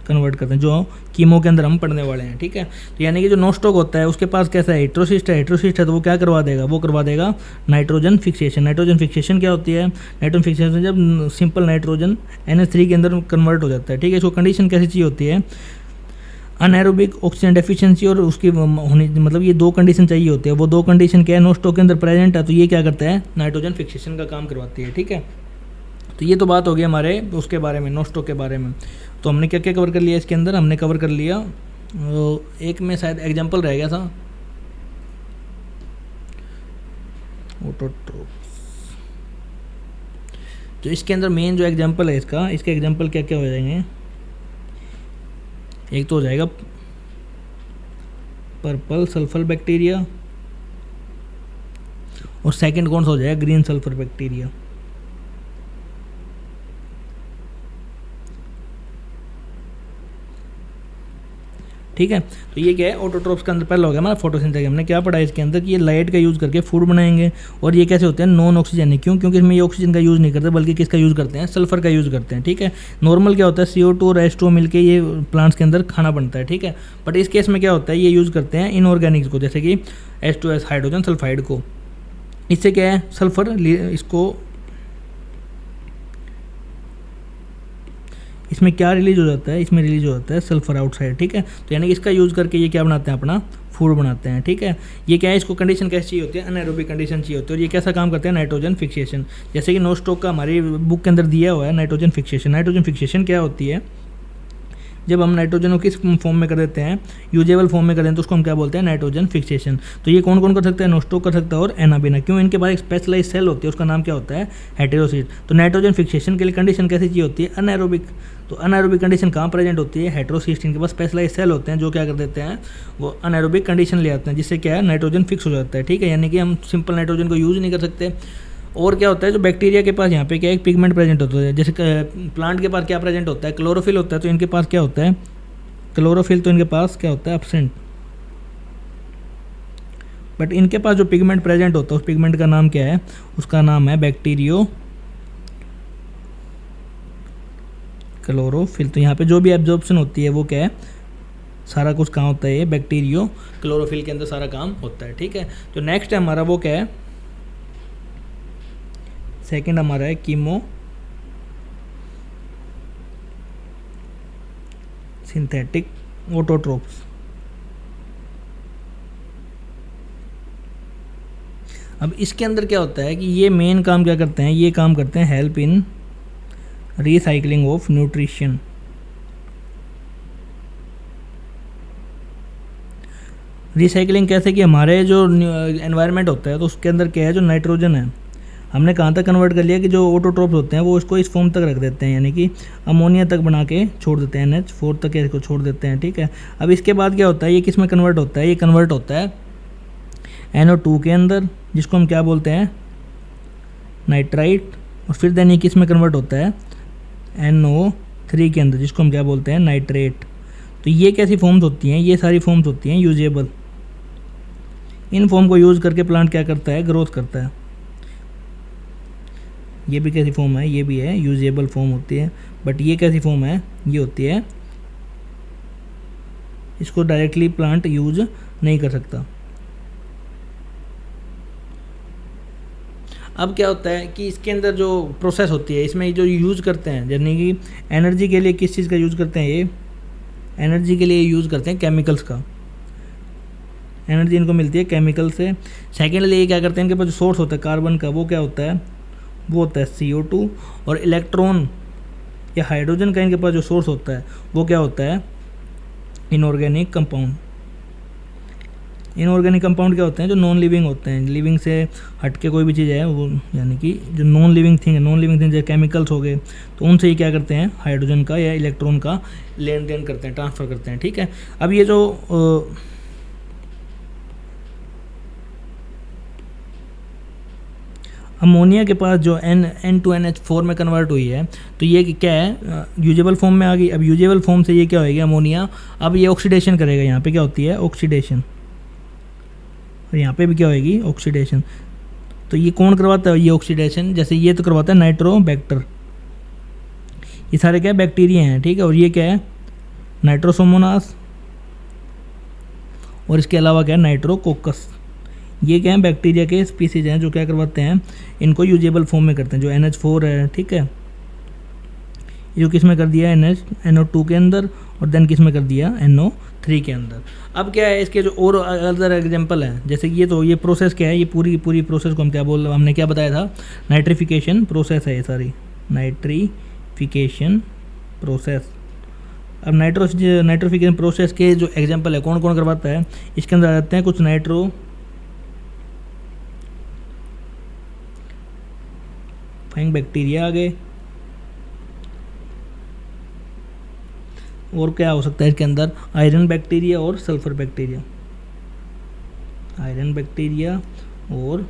कन्वर्ट करते हैं, जो कीमो के अंदर हम पढ़ने वाले हैं, ठीक है। तो यानी कि जो नोस्टॉक होता है उसके पास कैसा है, हेट्रोसिस्ट है तो वो क्या करवा देगा, वो करवा देगा नाइट्रोजन फिक्सेशन। नाइट्रोजन फिक्सेशन क्या होती है, नाइट्रोजन फिक्सेशन जब सिंपल नाइट्रोजन NH3 के अंदर कन्वर्ट हो जाता है, ठीक है। इसको कंडीशन कैसी चाहिए होती है, अनएरोबिक ऑक्सीजन डेफिशिएंसी और उसकी होनी, मतलब ये दो कंडीशन चाहिए होती है। वो दो कंडीशन क्या है, नोस्टॉक के अंदर प्रेजेंट है, तो ये क्या करता है, नाइट्रोजन फिक्सेशन का काम करवाती है, ठीक है। तो ये तो बात हो गई हमारे उसके बारे में, नोस्टॉक के बारे में। तो हमने क्या क्या कवर कर लिया इसके अंदर, हमने कवर कर लिया, एक में शायद एग्जाम्पल रह गया था, ऑटोट्रोप्स। तो इसके अंदर मेन जो एग्जाम्पल है इसके एग्जाम्पल क्या क्या हो जाएंगे, एक तो हो जाएगा पर्पल सल्फर बैक्टीरिया, और सेकंड कौन सा हो जाएगा, ग्रीन सल्फर बैक्टीरिया। ठीक है। तो ये क्या है, ऑटोट्रोप्स के अंदर पहला हो गया हमारा फोटोसिंथेसिस। हमने क्या पढ़ा इसके अंदर कि ये लाइट का यूज़ करके फूड बनाएंगे, और ये कैसे होते हैं, नॉन ऑक्सीजनिक। क्यों, क्योंकि इसमें ये ऑक्सीजन का यूज़ नहीं करते, बल्कि किसका यूज़ करते हैं, सल्फर का यूज़ करते हैं, ठीक है। नॉर्मल क्या होता है, CO2 और H2O मिलकर ये प्लांट्स के अंदर खाना बनता है, ठीक है। बट इस केस में क्या होता है, ये यूज़ करते हैं इनऑर्गेनिक्स को, जैसे कि H2S हाइड्रोजन सल्फाइड को। इससे क्या है, सल्फर इसको, इसमें क्या रिलीज हो जाता है, इसमें रिलीज हो जाता है सल्फर आउटसाइड, ठीक है। तो यानी कि इसका यूज़ करके ये क्या बनाते हैं, अपना फूड बनाते हैं, ठीक है। ये क्या है, इसको कंडीशन कैसी चाहिए होती है, अनएरोबिक कंडीशन चाहिए होती है। और ये कैसा काम करते हैं, नाइट्रोजन फिक्सेशन। जैसे कि नोस्टॉक का हमारी बुक के अंदर दिया हुआ है नाइट्रोजन फिक्सेशन। नाइट्रोजन फिक्सेशन क्या होती है, जब हम नाइट्रोजन को किस फॉर्म में कर देते हैं, यूजेबल फॉर्म में कर देते हैं, तो उसको हम क्या बोलते हैं, नाइट्रोजन फिक्सेशन। तो ये कौन कौन कर सकता है, नोस्टॉक कर सकता है और एनाबिना। क्यों, इनके पास एक स्पेशलाइज सेल होती है, उसका नाम क्या होता है, हेटेरोसाइट। तो नाइट्रोजन फिक्सेशन के लिए कंडीशन कैसी चाहिए होती है, अनएरोबिक। तो अनएरोबिक कंडीशन कहाँ प्रेजेंट होती है, हेटेरोसाइट। इनके पास स्पेशलाइज सेल होते हैं जो क्या कर देते हैं, वो अनएरोबिक कंडीशन ले आते हैं, जिससे क्या है, नाइट्रोजन फिक्स हो जाता है, ठीक है। यानी कि हम सिंपल नाइट्रोजन को यूज़ नहीं कर सकते। और क्या होता है, जो बैक्टीरिया के पास यहाँ पे क्या एक पिगमेंट प्रेजेंट होता है, जैसे प्लांट के पास क्या प्रेजेंट होता है, क्लोरोफिल होता है। तो इनके पास क्या होता है, क्लोरोफिल। तो इनके पास क्या होता है, एब्सेंट। बट इनके पास जो पिगमेंट प्रेजेंट होता है, उस पिगमेंट का नाम क्या है, उसका नाम है बैक्टीरियो क्लोरोफिल। तो यहाँ पे जो भी एब्जॉर्प्शन होती है वो क्या है, सारा कुछ काम होता है ये बैक्टीरियो क्लोरोफिल के अंदर सारा काम होता है, ठीक है। तो नेक्स्ट है हमारा वो क्या है, सेकंड हमारा है कीमो सिंथेटिक ऑटोट्रोप्स। अब इसके अंदर क्या होता है कि ये मेन काम क्या करते हैं, ये काम करते हैं help in recycling of nutrition. Recycling कैसे कि हमारे जो एनवायरनमेंट होता है, तो उसके अंदर क्या है, जो नाइट्रोजन है, हमने कहाँ तक कन्वर्ट कर लिया कि जो ऑटोट्रोप्स होते हैं वो इसको इस फॉर्म तक रख देते हैं, यानी कि अमोनिया तक बना के छोड़ देते हैं, NH4 तक इसको छोड़ देते हैं, ठीक है। अब इसके बाद क्या होता है, ये किस में कन्वर्ट होता है, ये कन्वर्ट होता है NO2 के अंदर, जिसको हम क्या बोलते हैं, नाइट्राइट। और फिर देन ये किस में कन्वर्ट होता है, NO3 के अंदर, जिसको हम क्या बोलते हैं, नाइट्रेट। तो ये कैसी फॉर्म्स होती हैं, ये सारी फॉर्म्स होती हैं यूजेबल। इन फॉर्म को यूज़ करके प्लांट क्या करता है, ग्रोथ करता है। ये भी कैसी फॉर्म है, ये भी है यूजेबल फॉर्म होती है। बट ये कैसी फॉर्म है, ये होती है, इसको डायरेक्टली प्लांट यूज नहीं कर सकता। अब क्या होता है कि इसके अंदर जो प्रोसेस होती है, इसमें जो यूज़ करते हैं, यानी कि एनर्जी के लिए किस चीज़ का यूज़ करते हैं, ये एनर्जी के लिए यूज़ करते हैं केमिकल्स का। एनर्जी इनको मिलती है केमिकल से। सेकेंडली ये क्या करते हैं, इनके पास जो सोर्स होता है कार्बन का, वो क्या होता है, वो होता है CO2। और इलेक्ट्रॉन या हाइड्रोजन का इनके पास जो सोर्स होता है वो क्या होता है, इनऑर्गेनिक कंपाउंड। इनऑर्गेनिक कंपाउंड क्या होते हैं, जो नॉन लिविंग होते हैं, लिविंग से हटके कोई भी चीज़ है वो, यानी कि जो नॉन लिविंग थिंग है, नॉन लिविंग थिंग जैसे केमिकल्स हो गए, तो उनसे ये क्या करते हैं, हाइड्रोजन का या इलेक्ट्रॉन का लेन देन करते हैं, ट्रांसफ़र करते हैं, ठीक है। अब ये जो अमोनिया के पास जो N2NH4 में कन्वर्ट हुई है, तो ये क्या है, यूजेबल फॉर्म में आ गई। अब यूजेबल फॉर्म से ये क्या होएगा, अमोनिया, अब ये ऑक्सीडेशन करेगा। यहाँ पे क्या होती है, ऑक्सीडेशन, और यहाँ पे भी क्या होएगी, ऑक्सीडेशन। तो ये कौन करवाता है, ये ऑक्सीडेशन, जैसे ये तो करवाता है नाइट्रोबैक्टर। ये सारे क्या है, बैक्टीरिया हैं, ठीक है। और ये क्या है, नाइट्रोसोमोनास, और इसके अलावा क्या है नाइट्रोकोकस। ये क्या है बैक्टीरिया के स्पीसीज हैं जो क्या करवाते हैं, इनको यूजेबल फॉर्म में करते हैं। जो NH4 है, ठीक है, ये जो किस में कर दिया NO2 के अंदर, और देन किस में कर दिया NO3 के अंदर। अब क्या है इसके जो और अदर एग्जांपल हैं, जैसे कि ये प्रोसेस क्या है, ये पूरी प्रोसेस को हमने क्या बताया था, नाइट्रिफिकेशन प्रोसेस है ये सारी, नाइट्रिफिकेशन प्रोसेस। अब नाइट्रोफिकेशन प्रोसेस के जो एग्जांपल है कौन कौन करवाता है, इसके अंदर आ जाते हैं कुछ नाइट्रोफाइंग बैक्टीरिया आ गए, और क्या हो सकता है इसके अंदर, आयरन बैक्टीरिया और सल्फर बैक्टीरिया, आयरन बैक्टीरिया और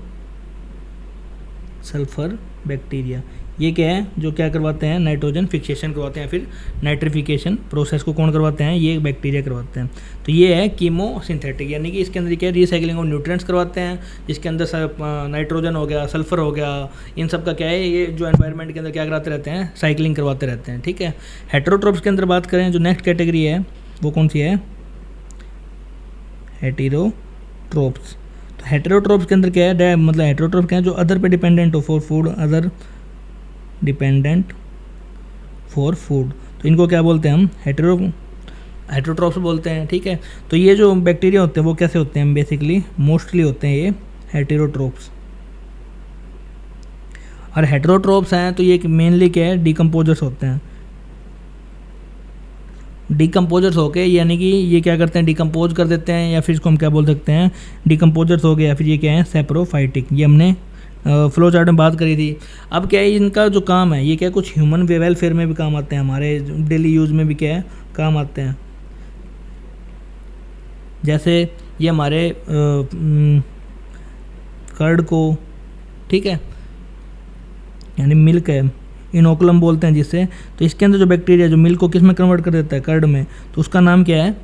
सल्फर बैक्टीरिया। ये क्या है जो क्या करवाते हैं, नाइट्रोजन फिक्सेशन करवाते हैं, फिर नाइट्रिफिकेशन प्रोसेस को कौन करवाते हैं, ये बैक्टीरिया करवाते हैं। तो ये है कीमोसिंथेटिक, यानी कि इसके अंदर क्या रिसाइकलिंग ऑफ न्यूट्रिएंट्स करवाते हैं, जिसके अंदर नाइट्रोजन हो गया, सल्फर हो गया, इन सब का क्या है, ये जो एनवायरनमेंट के अंदर क्या कराते रहते हैं, साइकिलिंग करवाते रहते हैं, ठीक है। हेटेरोट्रोप्स के अंदर बात करें, जो नेक्स्ट कैटेगरी है वो कौन सी है, हेटेरोट्रोप्स। तो हेटेरोट्रोप्स के अंदर क्या है, मतलब हेटेरोट्रोप क्या है, जो अदर पे डिपेंडेंट हो for food, other dependent for food, तो इनको क्या बोलते हैं हम, हेटेरोट्रोप्स बोलते हैं, ठीक है। तो ये जो बैक्टीरिया होते हैं वो कैसे होते हैं, बेसिकली मोस्टली होते हैं ये हेटेरोट्रोप्स। और हेटेरोट्रोप्स हैं तो ये मेनली क्या है, डिकम्पोजर्स होते हैं। डिकम्पोजर्स हो गए, यानी कि ये क्या करते हैं, डिकम्पोज कर देते हैं, या फिर इसको हम क्या बोल सकते हैं, डिकम्पोजर्स हो गए, या फिर ये क्या है, सेप्रोफाइटिक। ये हमने फ्लो चार्ट में बात करी थी। अब क्या है इनका जो काम है, ये क्या है, कुछ ह्यूमन वेलफेयर में भी काम आते हैं, हमारे डेली यूज़ में भी क्या है काम आते हैं। जैसे ये हमारे कर्ड को, ठीक है, यानी मिल्क है, इनोकुलम बोलते हैं जिससे, तो इसके अंदर जो बैक्टीरिया जो मिल्क को किस में कन्वर्ट कर देता है, कर्ड में, तो उसका नाम क्या है,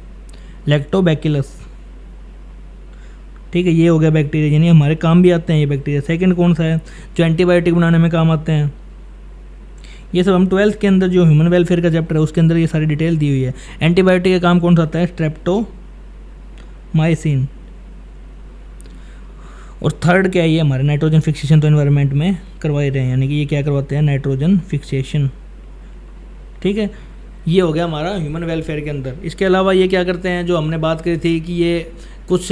लैक्टोबैसिलस, ठीक है। ये हो गया बैक्टीरिया, यानी हमारे काम भी आते हैं ये बैक्टीरिया। सेकंड कौन सा है, जो एंटीबायोटिक बनाने में काम आते हैं। ये सब हम 12th के अंदर जो ह्यूमन वेलफेयर का चैप्टर है उसके अंदर ये सारी डिटेल दी हुई है। एंटीबायोटिक का काम कौन सा आता है, स्ट्रेप्टोमाइसिन। और थर्ड क्या है, ये हमारे नाइट्रोजन फिक्सेशन तो एनवायरनमेंट में करवा ही रहे हैं, यानी कि ये क्या करवाते हैं, नाइट्रोजन फिक्सेशन, ठीक है। ये हो गया हमारा ह्यूमन वेलफेयर के अंदर। इसके अलावा ये क्या करते हैं, जो हमने बात करी थी कि ये कुछ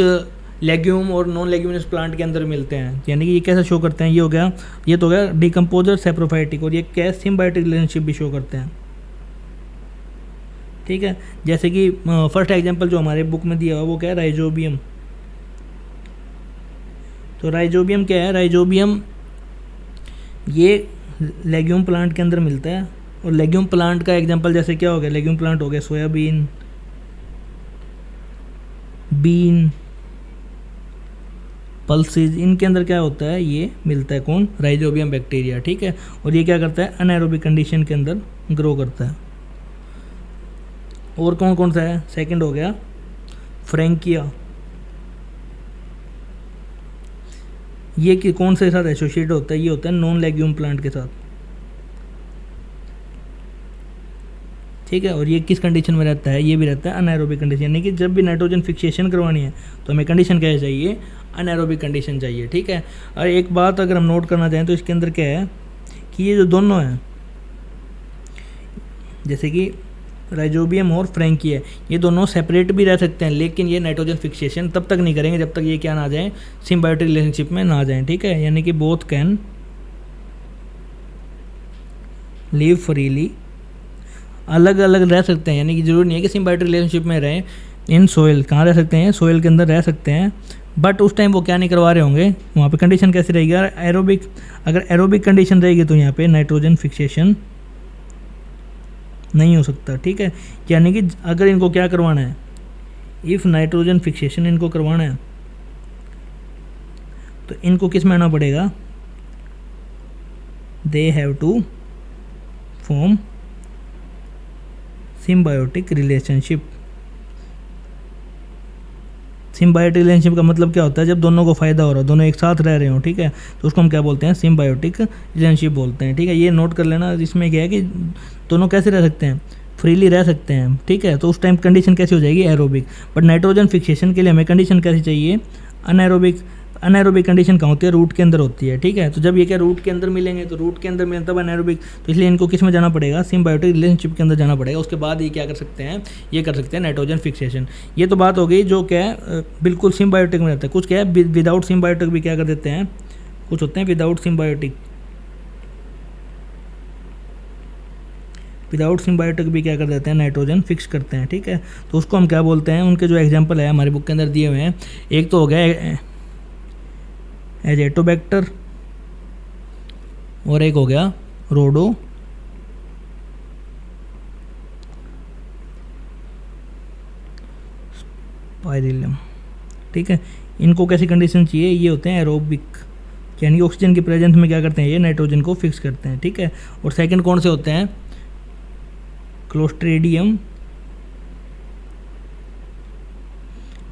लेग्यूम और नॉन लेग्यूमिनस प्लांट के अंदर मिलते हैं, यानी कि ये कैसे शो करते हैं, ये हो गया, ये तो हो गया डिकम्पोजर, सेप्रोफाइटिक, और ये क्या सिम्बायोटिक रिलेशनशिप भी शो करते हैं, ठीक है। जैसे कि फर्स्ट एग्जांपल जो हमारे बुक में दिया हुआ वो क्या है, राइजोबियम। तो राइजोबियम क्या है, राइजोबियम ये लेग्यूम प्लांट के अंदर मिलता है। और लेग्यूम प्लांट का एग्जांपल जैसे क्या हो गया, लेग्यूम प्लांट हो गया सोयाबीन, बीन, पल्सेज, इनके अंदर क्या होता है, ये मिलता है कौन, राइजोबियम बैक्टीरिया, ठीक है। और ये क्या करता है, अनएरोबिक कंडीशन के अंदर ग्रो करता है। और कौन कौन सा है, सेकंड हो गया फ्रैंकिया। ये कि कौन से साथ एसोसिएट होता है, ये होता है नॉन लेग्यूम प्लांट के साथ, ठीक है। और ये किस कंडीशन में रहता है, ये भी रहता है अनएरोबिक कंडीशन, यानी कि जब भी नाइट्रोजन फिक्सेशन करवानी है तो हमें कंडीशन क्या चाहिए, अनएरोबिक कंडीशन चाहिए, ठीक है। और एक बात अगर हम नोट करना चाहें तो इसके अंदर क्या है कि ये जो दोनों हैं, जैसे कि राइजोबियम और फ्रैंकिया, ये दोनों सेपरेट भी रह सकते हैं, लेकिन ये नाइट्रोजन फिक्सेशन तब तक नहीं करेंगे जब तक ये क्या ना आ जाए, सिम्बायोटिक रिलेशनशिप में ना आ जाएं, ठीक है। यानी कि बोथ कैन लिव फ्रीली, अलग अलग रह सकते हैं, यानी कि जरूरी नहीं है कि सिम्बायोटिक रिलेशनशिप में रहें। इन सोयल कहाँ रह सकते हैं, सोयल के अंदर रह सकते हैं, बट उस टाइम वो क्या नहीं करवा रहे होंगे, वहाँ पे कंडीशन कैसी रहेगी, एरोबिक, अगर एरोबिक कंडीशन रहेगी तो यहाँ पे नाइट्रोजन फिक्सेशन नहीं हो सकता, ठीक है। यानी कि अगर इनको क्या करवाना है, इफ़ नाइट्रोजन फिक्सेशन इनको करवाना है तो इनको किस में आना पड़ेगा, they have to form symbiotic relationship. Symbiotic relationship का मतलब क्या होता है, जब दोनों को फ़ायदा हो रहा हो, दोनों एक साथ रह रहे हो, ठीक है, तो उसको हम क्या बोलते हैं, सिम्बायोटिक रिलेशनशिप बोलते हैं, ठीक है। ये नोट कर लेना, इसमें क्या है कि दोनों कैसे रह सकते हैं, फ्रीली रह सकते हैं, ठीक है। तो उस टाइम कंडीशन कैसी हो जाएगी, एरोबिक। बट नाइट्रोजन फिक्सेशन के लिए हमें कंडीशन कैसी चाहिए, अनएरोबिक। अनएरोबिक कंडीशन कहाँ होती है, रूट के अंदर होती है, ठीक है। तो जब ये क्या रूट के अंदर मिलेंगे, तो रूट के अंदर मिलें तब अनएरोबिक, तो इसलिए इनको किस में जाना पड़ेगा, सिम्बायोटिक रिलेशनशिप के अंदर जाना पड़ेगा। उसके बाद ये क्या कर सकते हैं, ये कर सकते हैं नाइट्रोजन फिक्सेशन। ये तो बात हो गई जो क्या है बिल्कुल सिम्बायोटिक में रहता है। कुछ क्या है विदाउट सिम्बायोटिक भी क्या कर देते हैं, कुछ होते हैं विदाउट सिम्बायोटिक, विदाउट सिम्बायोटिक भी क्या कर देते हैं, नाइट्रोजन फिक्स करते हैं, ठीक है। तो उसको हम क्या बोलते हैं, उनके जो एग्जांपल है हमारी बुक के अंदर दिए हुए हैं, एक तो हो गया एजेटोबैक्टर और एक हो गया रोडो स्पाइरिलम, ठीक है। इनको कैसी कंडीशन चाहिए, ये होते हैं एरोबिक, यानी कि ऑक्सीजन की प्रेजेंस में क्या करते हैं, ये नाइट्रोजन को फिक्स करते हैं, ठीक है। और सेकंड कौन से होते हैं, क्लोस्ट्रीडियम,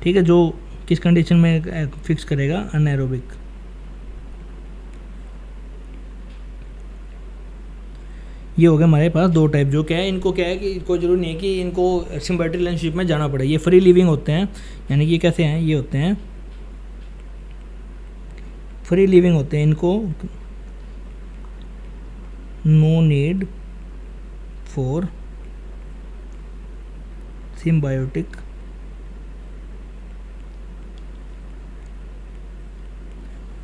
ठीक है, जो किस कंडीशन में फिक्स करेगा, अनएरोबिक। ये हो गया हमारे पास दो टाइप, जो क्या है, इनको क्या है कि कोई जरूरी नहीं है कि इनको सिम्बायोटिक रिलेशनशिप में जाना पड़े, ये फ्री लिविंग होते हैं, यानी कि ये कैसे हैं, ये होते हैं फ्री लिविंग होते हैं, इनको no need for symbiotic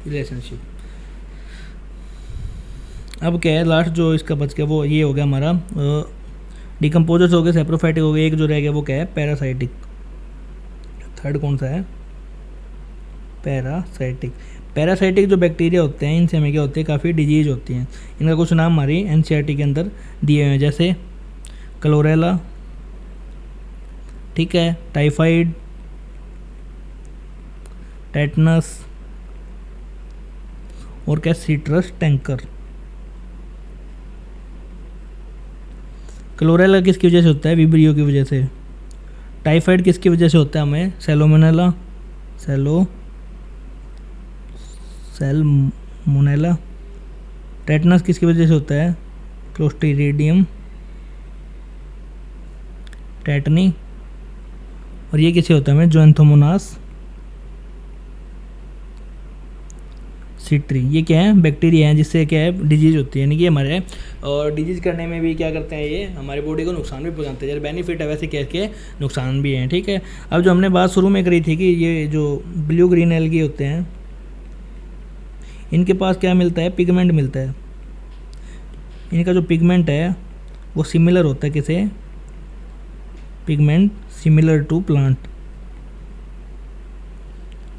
relationship. अब क्या है लास्ट जो इसका बच गया वो ये हो गया हमारा डिकम्पोजर्स हो गए, सेप्रोफाइटिक हो गए, एक जो रह गया वो क्या है, पैरासाइटिक। थर्ड कौन सा है, पैरासाइटिक। पैरासाइटिक जो बैक्टीरिया होते हैं, इनसे हमें क्या होती है, काफ़ी डिजीज होती हैं। इनका कुछ नाम हमारी एनसीईआरटी के अंदर दिए हुए हैं, जैसे क्लोरेला, ठीक है, टाइफाइड, टेटनस और क्या, सीट्रस टैंकर। क्लोरेला किसकी वजह से होता है, विब्रियो की वजह से। टाइफाइड किसकी वजह से होता है, हमें सैलोमोनेला, सैल्मोनेला। टेटनस किसकी वजह से होता है, क्लोस्ट्रीडियम टेटनी। और ये किसे होता है, हमें ज़ोएंथोमोनास सिट्री। ये क्या है, बैक्टीरिया हैं जिससे क्या है, डिजीज होती है, यानी कि हमारे और डिजीज करने में भी क्या करते हैं, ये हमारे बॉडी को नुकसान भी पहुंचाते हैं। जैसे बेनिफिट है वैसे क्या के नुकसान भी हैं, ठीक है। अब जो हमने बात शुरू में करी थी कि ये जो ब्लू ग्रीन एल्गी होते हैं, इनके पास क्या मिलता है, पिगमेंट मिलता है। इनका जो पिगमेंट है वो सिमिलर होता है किसे, पिगमेंट सिमिलर टू प्लांट,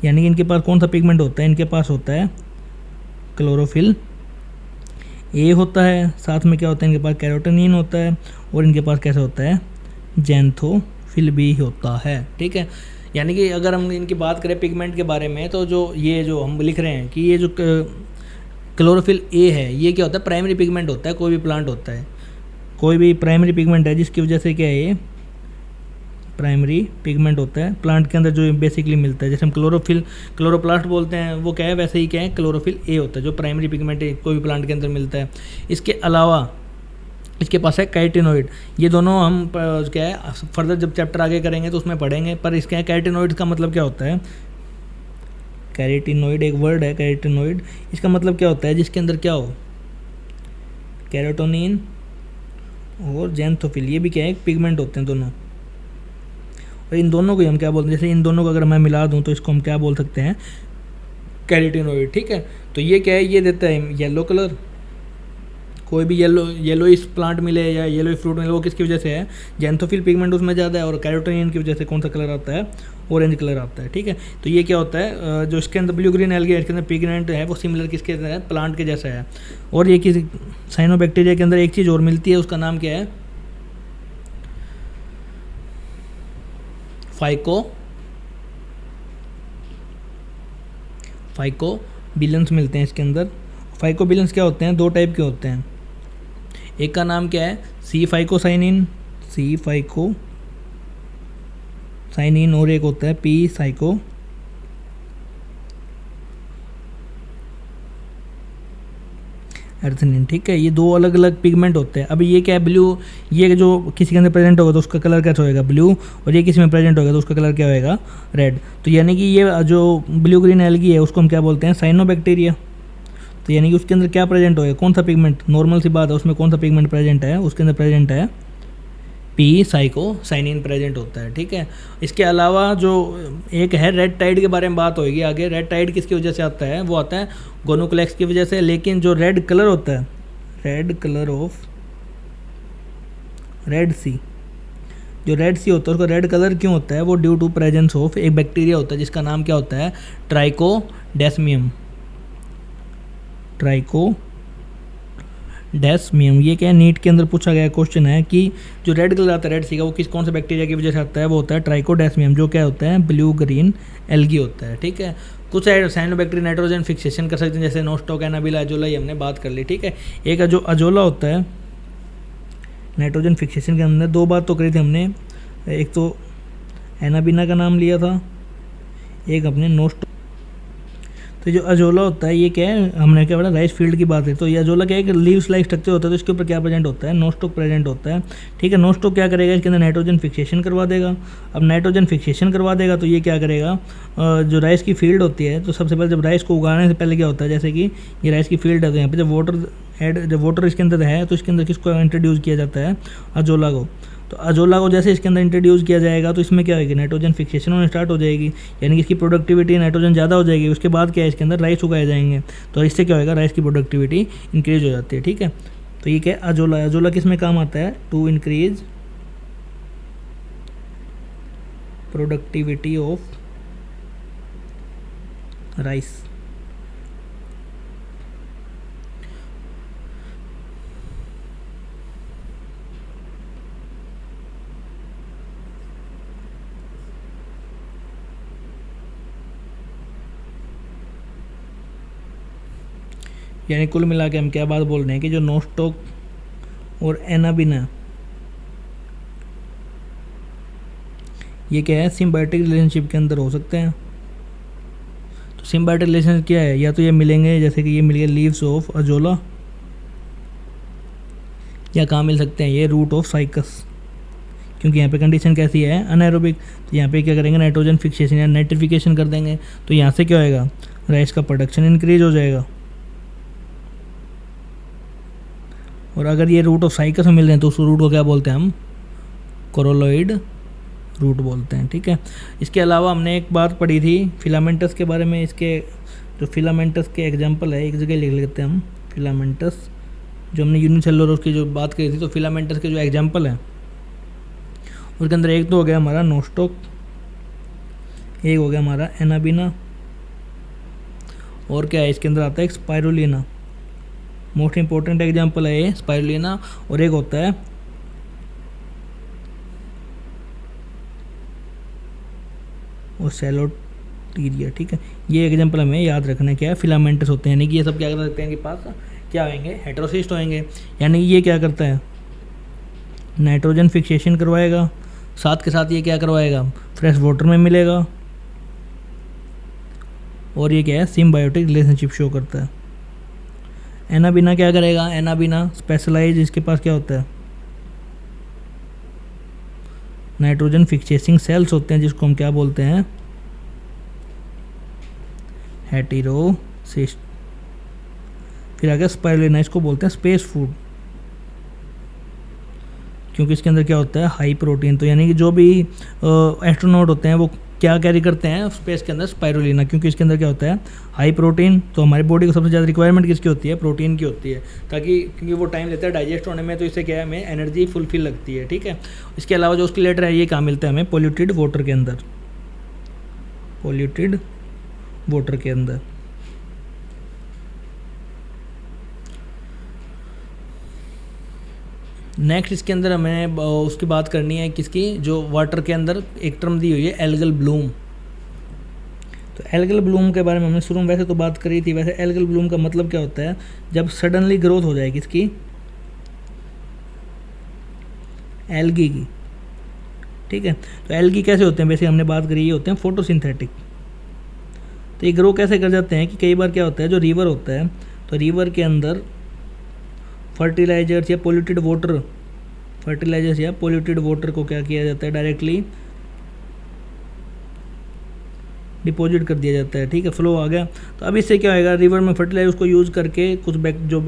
यानी कि इनके पास कौन सा पिगमेंट होता है, इनके पास होता है क्लोरोफिल ए होता है, साथ में क्या होता है, इनके पास कैरोटीनिन होता है, और इनके पास कैसा होता है, ज़ैंथोफिल भी होता है, ठीक है। यानी कि अगर हम इनकी बात करें पिगमेंट के बारे में, तो जो ये जो हम लिख रहे हैं कि ये जो क्लोरोफिल ए है, ये क्या होता है, प्राइमरी पिगमेंट होता है। कोई भी प्लांट होता है, कोई भी प्राइमरी पिगमेंट है जिसकी वजह से क्या है, ये प्राइमरी पिगमेंट होता है प्लांट के अंदर, जो बेसिकली मिलता है। जैसे हम क्लोरोप्लास्ट बोलते हैं, वो क्या है, वैसे ही क्या है, क्लोरोफिल ए होता है, जो प्राइमरी पिगमेंट है कोई भी प्लांट के अंदर मिलता है। इसके अलावा इसके पास है कैरोटीनॉइड। ये दोनों हम क्या है फर्दर जब चैप्टर आगे करेंगे तो उसमें पढ़ेंगे। पर इसके कैरोटीनॉइड का मतलब क्या होता है, कैरोटीनॉइड एक वर्ड है, कैरोटीनॉइड, इसका मतलब क्या होता है, जिसके अंदर क्या हो, कैरोटोनिन और ज़ैंथोफिल, ये भी क्या है, पिगमेंट होते हैं दोनों। और इन दोनों को हम क्या बोलते हैं, जैसे इन दोनों को अगर मैं मिला दूं तो इसको हम क्या बोल सकते हैं, कैरोटीनॉइड, ठीक है। तो ये क्या है, ये देता है येलो कलर। कोई भी येलो इस प्लांट मिले या येलो फ्रूट मिले, वो किसकी वजह से है, ज़ैंथोफिल पिगमेंट उसमें ज़्यादा है, और कैरोटीनिन की वजह से कौन सा कलर आता है, ऑरेंज कलर आता है, ठीक है। तो ये क्या होता है, जो इसके अंदर ब्लू ग्रीन एल्गी है, इसके अंदर पिगमेंट है, वो सिमिलर किसके अंदर है, प्लांट के जैसा है। और ये किसी साइनोबैक्टीरिया के अंदर एक चीज़ और मिलती है, उसका नाम क्या है, फाइकोबिलेंस मिलते हैं इसके अंदर। फाइकोबिलेंस क्या होते हैं, दो टाइप के होते हैं। एक का नाम क्या है, सी फाइकोसाइनिन, और एक होता है पी एर्थनिन, ठीक है। ये दो अलग अलग पिगमेंट होते हैं। अभी ये क्या है, ब्लू, ये जो किसी के अंदर प्रेजेंट होगा तो उसका कलर कैसा होएगा, ब्लू, और ये किसी में प्रेजेंट होगा तो उसका कलर क्या होएगा, रेड। तो यानी कि ये जो ब्लू ग्रीन एल्गी है उसको हम क्या बोलते हैं, साइनोबैक्टीरिया। तो यानी कि उसके अंदर क्या प्रेजेंट होएगा, कौन सा पिगमेंट, नॉर्मल सी बात है, उसमें कौन सा पिगमेंट प्रेजेंट है, उसके अंदर प्रेजेंट है पी साइकोसाइनिन प्रेजेंट होता है, ठीक है। इसके अलावा जो एक है रेड टाइड के बारे में बात होगी आगे। रेड टाइड किसकी वजह से आता है, वो आता है गोनोक्लेक्स की वजह से। लेकिन जो रेड कलर होता है, रेड कलर ऑफ रेड सी, जो रेड सी होता है उसका रेड कलर क्यों होता है, वो ड्यू टू प्रेजेंस ऑफ एक बैक्टीरिया होता है जिसका नाम क्या होता है, ट्राइकोडेस्मियम। ट्राइकोडेस्मियम, ये क्या है, नीट के अंदर पूछा गया क्वेश्चन है कि जो रेड कलर आता है रेड सी का, वो कौन से बैक्टीरिया की वजह से आता है, वो होता है ट्राइकोडेस्मियम, जो क्या होता है, ब्लू ग्रीन एल्गी होता है, ठीक है। कुछ साइनोबैक्टीरिया नाइट्रोजन फिक्सेशन कर सकते हैं, जैसे नोस्टोक, एनाबिला, अजोला, ये हमने बात कर ली, ठीक है। एक जो अजोला होता है नाइट्रोजन फिक्सेशन के अंदर, दो बात तो करी थी हमने, एक तो एनाबिना का नाम लिया था, एक अपने नोस्टो। तो जो अजोला होता है ये क्या है, हमने क्या बोला, राइस फील्ड की बात है। तो ये अजोला क्या है कि लीव्स लाइक स्ट्रक्चर होता है, तो इसके ऊपर क्या प्रेजेंट होता है, नोस्टोक प्रेजेंट होता है, ठीक है। नोस्टोक क्या करेगा, इसके अंदर नाइट्रोजन फिक्सेशन करवा देगा। अब नाइट्रोजन फिक्सेशन करवा देगा तो ये क्या करेगा, जो राइस की फील्ड होती है, तो सबसे पहले जब राइस को उगाने से पहले क्या होता है, जैसे कि ये राइस की फील्ड है, तो यहाँ पे जब वाटर इसके अंदर है तो इसके अंदर किसको इंट्रोड्यूस किया जाता है, अजोला को। तो अजोला को जैसे इसके अंदर इंट्रोड्यूस किया जाएगा तो इसमें क्या होगी, नाइट्रोजन फिक्सेशन होने स्टार्ट हो जाएगी, यानी कि इसकी प्रोडक्टिविटी नाइट्रोजन ज़्यादा हो जाएगी। उसके बाद क्या है, इसके अंदर राइस उगाए जाएंगे, तो इससे क्या होगा, राइस की प्रोडक्टिविटी इंक्रीज हो जाती है, ठीक है। तो ये क्या है, अजोला। अजोला किस में काम आता है, to increase productivity of rice. यानी कुल मिला के हम क्या बात बोल रहे हैं कि जो नोस्टोक और एनाबिना, ये क्या है, सिम्बायोटिक रिलेशनशिप के अंदर हो सकते हैं। तो सिम्बायोटिक रिलेशनशिप क्या है, या तो ये मिलेंगे, जैसे कि ये मिल गए लीव्स ऑफ अजोला, या कहाँ मिल सकते हैं, ये रूट ऑफ साइकस, क्योंकि यहाँ पे कंडीशन कैसी है, अनएरोबिक। तो यहाँ पे क्या करेंगे, नाइट्रोजन फिक्सेशन या नाइट्रिफिकेशन कर देंगे, तो यहाँ से क्या होएगा, राइस का प्रोडक्शन इंक्रीज हो जाएगा। और अगर ये रूट ऑफ साइकस में मिल रहे हैं तो उस रूट को क्या बोलते हैं हम, कोरोलॉइड रूट बोलते हैं, ठीक है। इसके अलावा हमने एक बात पढ़ी थी फिलामेंटस के बारे में। इसके जो फिलामेंटस के एग्जांपल है, एक जगह लिख लेते हैं हम, फिलामेंटस, जो हमने यूनिसेलुलर की जो बात करी थी, तो फिलामेंटस के जो एग्जांपल है उसके अंदर एक तो हो गया हमारा नोस्टोक, एक हो गया हमारा एनाबिना, और क्या है इसके अंदर आता है स्पाइरुलिना, मोस्ट इंपॉर्टेंट एग्जांपल है ये स्पाइरुलिना, और एक होता है ओसेलोटीरिया, ठीक है। ये एग्जांपल हमें याद रखना है, क्या है, फिलामेंटस होते हैं, यानी कि ये सब क्या कर सकते हैं कि पास क्या होंगे, हेटेरोसिस्ट होंगे। यानी ये क्या करता है, नाइट्रोजन फिक्सेशन करवाएगा, साथ के साथ ये क्या करवाएगा, फ्रेश वाटर में मिलेगा, और ये क्या है, सिम्बायोटिक रिलेशनशिप शो करता है। एनाबिना क्या करेगा, एनाबिना स्पेशलाइज, इसके पास क्या होता है, नाइट्रोजन फिक्सेसिंग सेल्स होते हैं, जिसको हम क्या बोलते हैं, हेटेरोसिस्ट। फिर आगे स्पाइरुलिना, इसको बोलते हैं स्पेस फूड, क्योंकि इसके अंदर क्या होता है, हाई प्रोटीन। तो यानी कि जो भी एस्ट्रोनॉट होते हैं वो क्या कैरी करते हैं स्पेस के अंदर, स्पाइरुलिना, क्योंकि इसके अंदर क्या होता है, हाई प्रोटीन। तो हमारी बॉडी को सबसे ज़्यादा रिक्वायरमेंट किसकी होती है, प्रोटीन की होती है, ताकि क्योंकि वो टाइम लेता है डाइजेस्ट होने में, तो इससे क्या है, हमें एनर्जी फुलफिल लगती है, ठीक है। इसके अलावा जो उसकी लेटर है, ये कहाँ मिलता है हमें, पोल्यूटेड वाटर के अंदर, पोल्यूटेड वाटर के अंदर। नेक्स्ट इसके अंदर हमें उसकी बात करनी है, किसकी, जो वाटर के अंदर एक टर्म दी हुई है, एल्गल ब्लूम। तो एल्गल ब्लूम के बारे में हमने शुरू में वैसे तो बात करी थी। वैसे एल्गल ब्लूम का मतलब क्या होता है, जब सडनली ग्रोथ हो जाए किसकी, एल्गी की, ठीक है। तो एल्गी कैसे होते हैं, वैसे हमने बात करी, ये होते हैं फोटोसिंथेटिक। तो ये ग्रो कैसे कर जाते हैं कि कई बार क्या होता है, जो रिवर होता है, तो रिवर के अंदर फर्टिलाइजर्स या पोल्यूटेड वाटर, फर्टिलाइजर्स या पोल्यूटेड वाटर को क्या किया जाता है, डायरेक्टली डिपॉजिट कर दिया जाता है। ठीक है, फ्लो आ गया। तो अब इससे क्या होएगा, रिवर में फर्टिलाइजर को यूज़ करके कुछ जो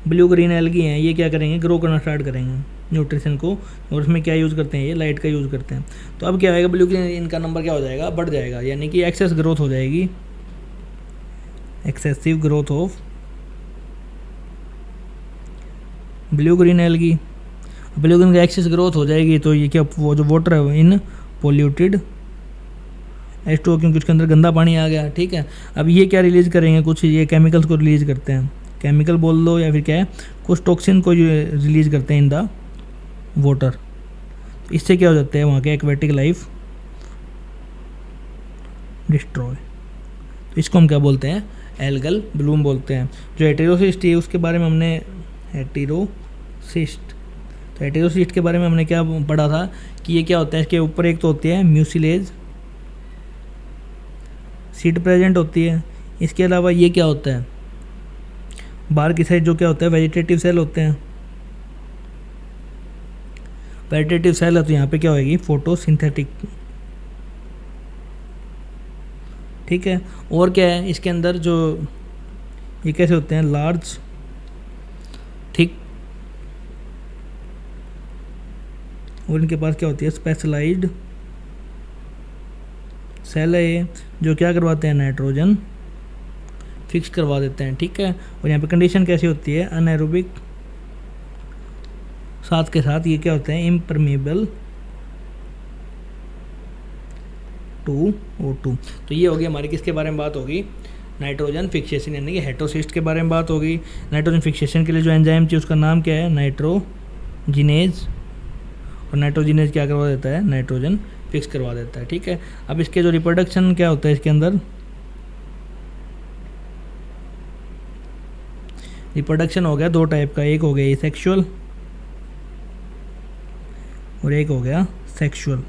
ब्लू ग्रीन एल्गी हैं ये क्या करेंगे, ग्रो करना स्टार्ट करेंगे न्यूट्रिशन को, और उसमें क्या यूज़ करते हैं, ये लाइट का यूज़ करते हैं। तो अब क्या होएगा, ब्लू ग्रीन इनका नंबर क्या हो जाएगा, बढ़ जाएगा, यानी कि एक्सेस ग्रोथ हो जाएगी, excessive growth of blue green algae. Blue green का एक्सेस ग्रोथ हो जाएगी तो ये क्या, वो जो वाटर है इन पोल्यूटेड H2O, क्योंकि उसके अंदर गंदा पानी आ गया। ठीक है, अब ये क्या रिलीज़ करेंगे, कुछ ये केमिकल्स को रिलीज़ करते हैं, केमिकल बोल दो या फिर क्या है, कुछ टॉक्सिन को रिलीज़ करते हैं इन द वाटर। इससे क्या हो जाता है, वहाँ के एक्वेटिक लाइफ डिस्ट्रॉय। तो इसको हम क्या बोलते हैं, एल्गल ब्लूम बोलते हैं। जो हेटेरोसिस्ट है उसके बारे में हमने, हेटेरोसिस्ट, तो हेटेरोसिस्ट के बारे में हमने क्या पढ़ा था कि ये क्या होता है, इसके ऊपर एक तो होती है म्यूसिलेज सीट प्रेजेंट होती है। इसके अलावा ये क्या होता है, बाहर की साइड जो क्या होता है, वेजिटेटिव सेल होते हैं, वेजिटेटिव सेल है तो यहाँ पे क्या होगी, फोटोसिंथेटिक। ठीक है, और क्या है इसके अंदर, जो ये कैसे होते हैं, लार्ज थिक, और इनके पास क्या होती है, स्पेशलाइज्ड सेल है ये, जो क्या करवाते हैं, नाइट्रोजन फिक्स करवा देते हैं। ठीक है, और यहाँ पे कंडीशन कैसी होती है, अनएरोबिक, साथ के साथ ये क्या होते हैं, इम्परमेबल टू O2। तो ये होगी हमारी किसके बारे में बात होगी, नाइट्रोजन फिक्सेशन, यानी कि हेटेरोसिस्ट के बारे में बात होगी। नाइट्रोजन फिक्सेशन के लिए जो एंजाइम चाहिए उसका नाम क्या है, नाइट्रोजिनेज, और नाइट्रोजिनेज क्या करवा देता है, नाइट्रोजन फिक्स करवा देता है। ठीक है, अब इसके जो रिप्रोडक्शन क्या होता है, इसके अंदर रिप्रोडक्शन हो गया दो टाइप का, एक हो गया सेक्सुअल और एक हो गया सेक्सुअल।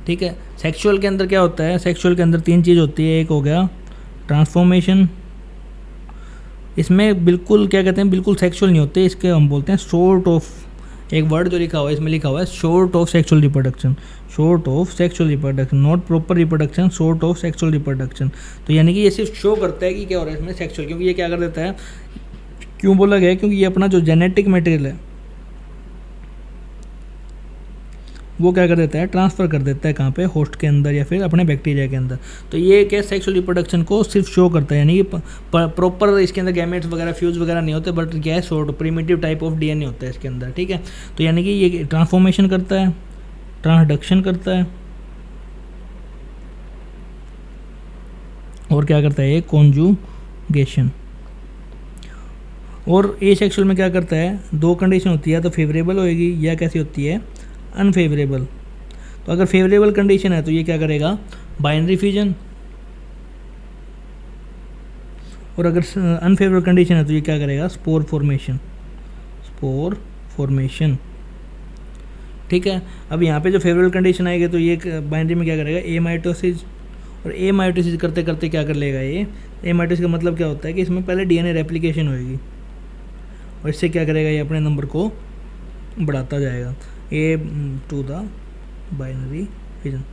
ठीक है, सेक्सुअल के अंदर क्या होता है, सेक्सुअल के अंदर तीन चीज़ होती है, एक हो गया ट्रांसफॉर्मेशन, इसमें बिल्कुल क्या कहते हैं, बिल्कुल सेक्सुअल नहीं होते, इसके हम बोलते हैं शॉर्ट ऑफ, एक वर्ड जो लिखा हुआ है इसमें लिखा हुआ है short of sexual reproduction, short of sexual reproduction, not proper reproduction, short of sexual reproduction. तो यानी कि ये सिर्फ शो करता है कि क्या हो रहा है इसमें सेक्सुअल, क्योंकि ये क्या कर देता है, क्यों बोला गया है, क्योंकि ये अपना जो जेनेटिक मटेरियल है वो क्या कर देता है, ट्रांसफ़र कर देता है कहाँ पे, होस्ट के अंदर या फिर अपने बैक्टीरिया के अंदर। तो ये क्या सेक्सुअल रिप्रोडक्शन को सिर्फ शो करता है, यानी कि प्रॉपर इसके अंदर गैमेट्स वगैरह फ्यूज वगैरह नहीं होते, बट क्या है, short primitive type of DNA होता है इसके अंदर। ठीक है, तो यानी कि ये ट्रांसफॉर्मेशन करता है, ट्रांसडक्शन करता है, और क्या करता है, ये कॉन्जुगेशन। और ए सेक्सुअल में क्या करता है, दो कंडीशन होती है, तो फेवरेबल होएगी या कैसी होती है, अनफेवरेबल। तो अगर फेवरेबल कंडीशन है तो ये क्या करेगा, बाइनरी फ्यूजन, और अगर अनफेवरेबल कंडीशन है तो ये क्या करेगा, स्पोर फॉर्मेशन, स्पोर फॉर्मेशन। ठीक है, अब यहाँ पे जो फेवरेबल कंडीशन आएगी तो ये बाइनरी में क्या करेगा, ए माइटोसिस, और ए माइटोसिस करते करते क्या कर लेगा, ये ए माइटोसिस का मतलब क्या होता है कि इसमें पहले DNA रेप्लिकेशन होएगी, और इससे क्या करेगा, ये अपने नंबर को बढ़ाता जाएगा, ए टू द बाइनरी फिजन।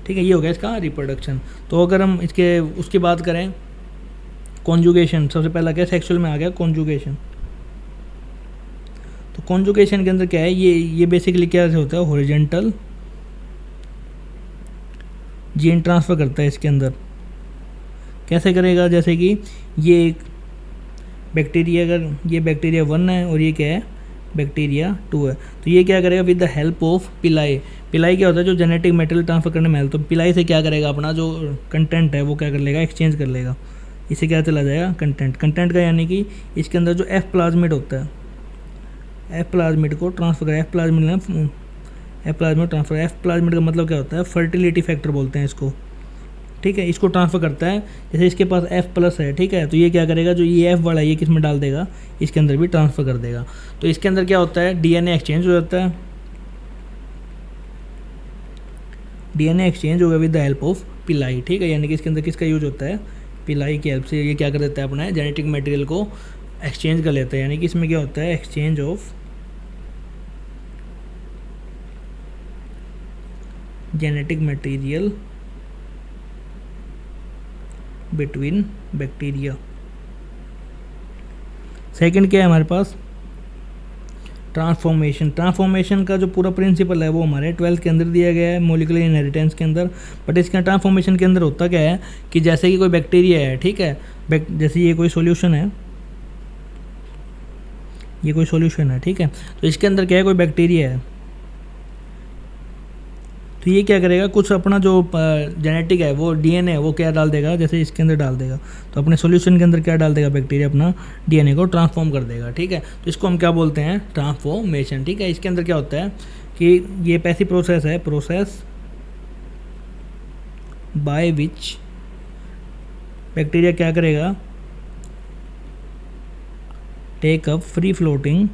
ठीक है, ये हो गया इसका रिप्रोडक्शन। तो अगर हम इसके उसकी बात करें, कॉन्जुगेशन, सबसे पहला क्या, सेक्सुअल में आ गया कॉन्जुगेशन। तो कॉन्जुगेशन के अंदर क्या है, ये बेसिकली क्या होता है, हॉरिजॉन्टल जीन ट्रांसफ़र करता है इसके अंदर। कैसे करेगा, जैसे कि ये एक बैक्टीरिया, अगर ये बैक्टीरिया 1 है और ये क्या है, बैक्टीरिया 2 है, तो ये क्या करेगा, विद द हेल्प ऑफ पिलाई। पिलाई क्या होता है, जो जेनेटिक मटेरियल ट्रांसफर करने में हेल्प, तो पिलाई से क्या करेगा, अपना जो कंटेंट है वो क्या कर लेगा, एक्सचेंज कर लेगा, इससे क्या चला जाएगा, कंटेंट का, यानी कि इसके अंदर जो F प्लाज्मिड होता है, F प्लाज्मिड को ट्रांसफर करेगा, F plasmid transfer. F plasmid का मतलब क्या होता है, फर्टिलिटी फैक्टर बोलते हैं इसको। ठीक है, इसको ट्रांसफ़र करता है, जैसे इसके पास F+ है। ठीक है, तो ये क्या करेगा, जो ये F वाला ये किस में डाल देगा, इसके अंदर भी ट्रांसफ़र कर देगा। तो इसके अंदर क्या होता है, DNA एक्सचेंज हो जाता है, DNA एक्सचेंज होगा विद द हेल्प ऑफ पिलाई। ठीक है, यानी कि इसके अंदर किसका यूज होता है, पिलाई की हेल्प से ये क्या कर देता है, अपना जेनेटिक मटेरियल को एक्सचेंज कर लेता है। यानी कि इसमें क्या होता है, exchange of genetic material between bacteria. Second क्या है हमारे पास, ट्रांसफॉर्मेशन। ट्रांसफॉर्मेशन का जो पूरा प्रिंसिपल है वो हमारे 12th के अंदर दिया गया है, मॉलिक्यूलर इनहेरिटेंस के अंदर। बट इसका ट्रांसफॉर्मेशन के अंदर होता क्या है कि जैसे कि कोई बैक्टीरिया है, ठीक है, जैसे ये कोई सॉल्यूशन है, ये कोई सॉल्यूशन है, ठीक है, तो इसके अंदर क्या है, कोई बैक्टीरिया है, तो ये क्या करेगा, कुछ अपना जो जेनेटिक है वो डीएनए वो क्या डाल देगा, जैसे इसके अंदर डाल देगा, तो अपने सॉल्यूशन के अंदर क्या डाल देगा, बैक्टीरिया अपना डीएनए को ट्रांसफॉर्म कर देगा, ठीक है। तो इसको हम क्या बोलते हैं, ट्रांसफॉर्मेशन, ठीक है। इसके अंदर क्या होता है कि ये ऐसी प्रोसेस है, प्रोसेस बाय विच बैक्टीरिया क्या करेगा, take up free floating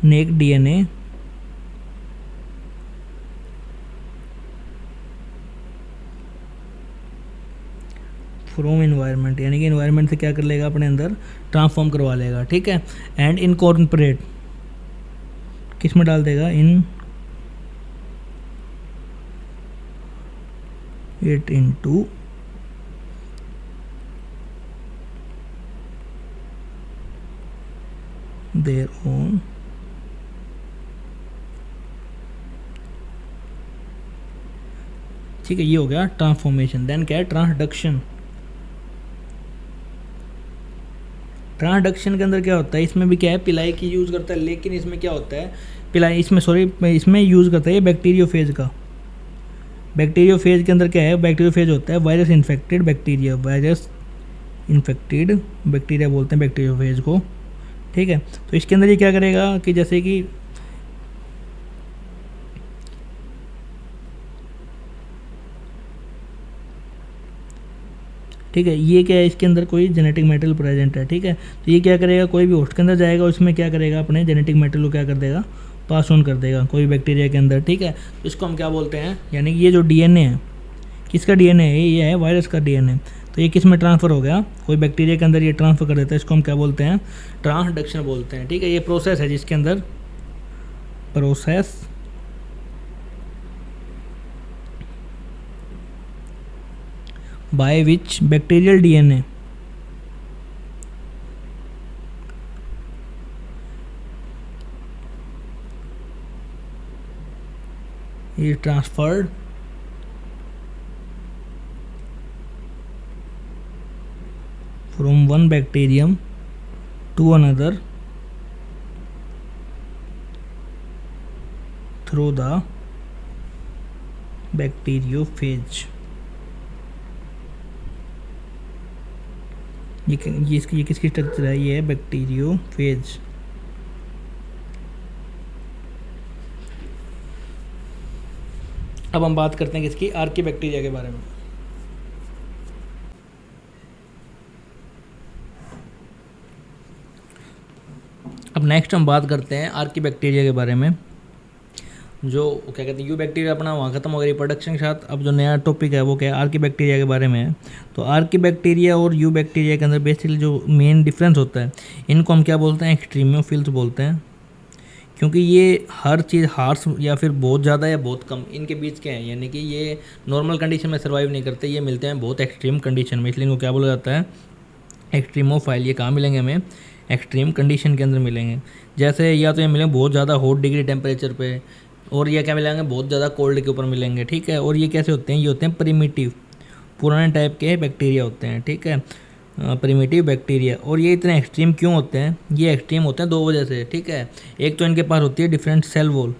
naked DNA from environment, यानी कि इन्वायरमेंट से क्या कर लेगा, अपने अंदर ट्रांसफॉर्म करवा लेगा, ठीक है। एंड इनकॉर्पोरेट किस में डाल देगा, in it into their own ठीक है। ये हो गया ट्रांसफॉर्मेशन। देन क्या है, ट्रांसडक्शन। ट्रांसडक्शन के अंदर क्या होता है, इसमें भी क्या है, पिलाई की यूज़ करता है, लेकिन इसमें क्या होता है, पिलाई इसमें यूज़ करता है ये बैक्टीरियोफेज का। बैक्टीरियोफेज के अंदर क्या है, बैक्टीरियोफेज होता है virus infected bacteria, virus infected bacteria बोलते हैं बैक्टीरियोफेज को, ठीक है। तो इसके अंदर ये क्या करेगा कि जैसे कि ठीक है, ये क्या है, इसके अंदर कोई जेनेटिक मटेरियल प्रेजेंट है, ठीक है। तो ये क्या करेगा, कोई भी होस्ट के अंदर जाएगा, उसमें क्या करेगा, अपने जेनेटिक मटेरियल को क्या कर देगा, पास ऑन कर देगा कोई बैक्टीरिया के अंदर, ठीक है। तो इसको हम क्या बोलते हैं, यानी कि ये जो डीएनए है, किसका डीएनए है, ये है वायरस का डीएनए, तो ये किस में ट्रांसफ़र हो गया, कोई बैक्टीरिया के अंदर ये ट्रांसफ़र कर देता है, इसको हम क्या बोलते हैं, ट्रांसडक्शन बोलते हैं, ठीक है। ये प्रोसेस है जिसके अंदर process by which bacterial DNA is transferred from one bacterium to another through the bacteriophage। ये किसकी स्ट्रक्चर है, ये है बैक्टीरियोफेज। अब हम बात करते हैं किसकी, आर्कीबैक्टीरिया के बारे में। अब नेक्स्ट हम बात करते हैं आर्कीबैक्टीरिया के बारे में। जो क्या कहते हैं, यू बैक्टीरिया अपना वहाँ खत्म हो गई प्रोडक्शन के साथ। अब जो नया टॉपिक है वो क्या है, आर्कीबैक्टीरिया के बारे में है। तो आर्कीबैक्टीरिया और यू बैक्टीरिया के अंदर बेसिकली जो मेन डिफरेंस होता है, इनको हम क्या बोलते हैं, एक्सट्रीमियोफिल्स बोलते हैं, क्योंकि ये हर चीज़ हार्श या फिर बहुत ज़्यादा या बहुत कम इनके बीच के हैं, यानी कि ये नॉर्मल कंडीशन में सर्वाइव नहीं करते, ये मिलते हैं बहुत एक्सट्रीम कंडीशन में, इसलिए इनको क्या बोला जाता है, एक्सट्रीमोफाइल। ये कहाँ मिलेंगे हमें, एक्सट्रीम कंडीशन के अंदर मिलेंगे। जैसे या तो ये मिलेंगे बहुत ज़्यादा हॉट डिग्री टेम्परेचर पे, और ये क्या मिलेंगे, बहुत ज़्यादा कोल्ड के ऊपर मिलेंगे, ठीक है। और ये कैसे होते हैं, ये होते हैं प्रिमिटिव, पुराने टाइप के बैक्टीरिया होते हैं, ठीक है, प्रिमिटिव बैक्टीरिया। और ये इतने एक्सट्रीम क्यों होते हैं, ये एक्सट्रीम होते हैं दो वजह से, ठीक है। एक तो इनके पास होती है डिफरेंट सेल वॉल,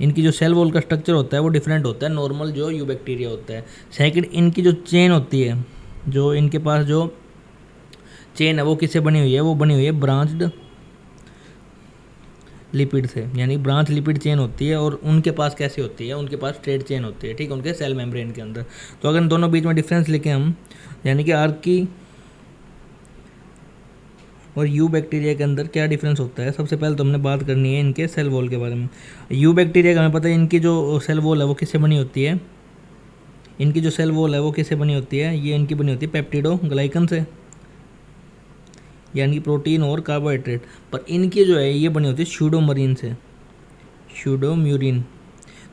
इनकी जो सेल वॉल का स्ट्रक्चर होता है वो डिफरेंट होता है नॉर्मल जो यू बैक्टीरिया होता है। सेकंड, इनकी जो चेन होती है, जो इनके पास जो चेन है वो किससे बनी हुई है, वो बनी हुई है ब्रांच्ड लिपिड से, यानी ब्रांच लिपिड चेन होती है। और उनके पास कैसी होती है, उनके पास स्ट्रेट चेन होती है, ठीक है, उनके सेल मेम्ब्रेन के अंदर। तो अगर इन दोनों बीच में डिफरेंस लिखें हम, यानी कि आर्की और यू बैक्टीरिया के अंदर क्या डिफरेंस होता है, सबसे पहले तो हमने बात करनी है इनके सेल वॉल के बारे में। यू बैक्टीरिया का हमें पता है, इनकी जो सेल वॉल है वो किससे बनी होती है, इनकी जो सेल वॉल है वो किससे बनी होती है, ये इनकी बनी होती है पेप्टिडोग्लाइकन से, यानी प्रोटीन और कार्बोहाइड्रेट। पर इनकी जो है ये बनी होती है स्यूडोमरीन से, स्यूडोम्यूरिन।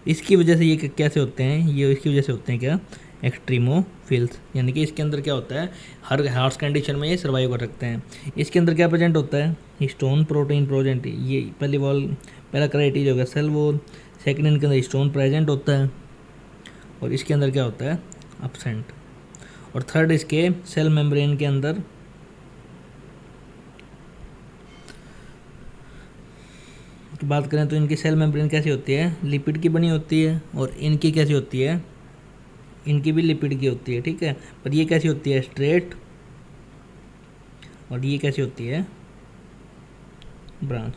इसकी वजह से ये कैसे होते हैं, ये इसकी वजह से होते हैं क्या, एक्सट्रीमोफिल्स, यानी कि इसके अंदर क्या होता है, हर हार्श कंडीशन में ये सर्वाइव कर सकते हैं। इसके अंदर क्या प्रेजेंट होता है, हिस्टोन प्रोटीन प्रेजेंट। ये पहला क्राइटेरिया हो गया सेल वॉल। सेकंड, इनके अंदर हिस्टोन प्रेजेंट होता है और इसके अंदर क्या होता है, एब्सेंट। और थर्ड, इसके सेल मेम्ब्रेन के अंदर की बात करें तो इनकी सेल मेम्ब्रेन कैसी होती है, लिपिड की बनी होती है, और इनकी कैसी होती है, इनकी भी लिपिड की होती है, ठीक है। पर ये कैसी होती है, स्ट्रेट, और ये कैसी होती है, ब्रांच।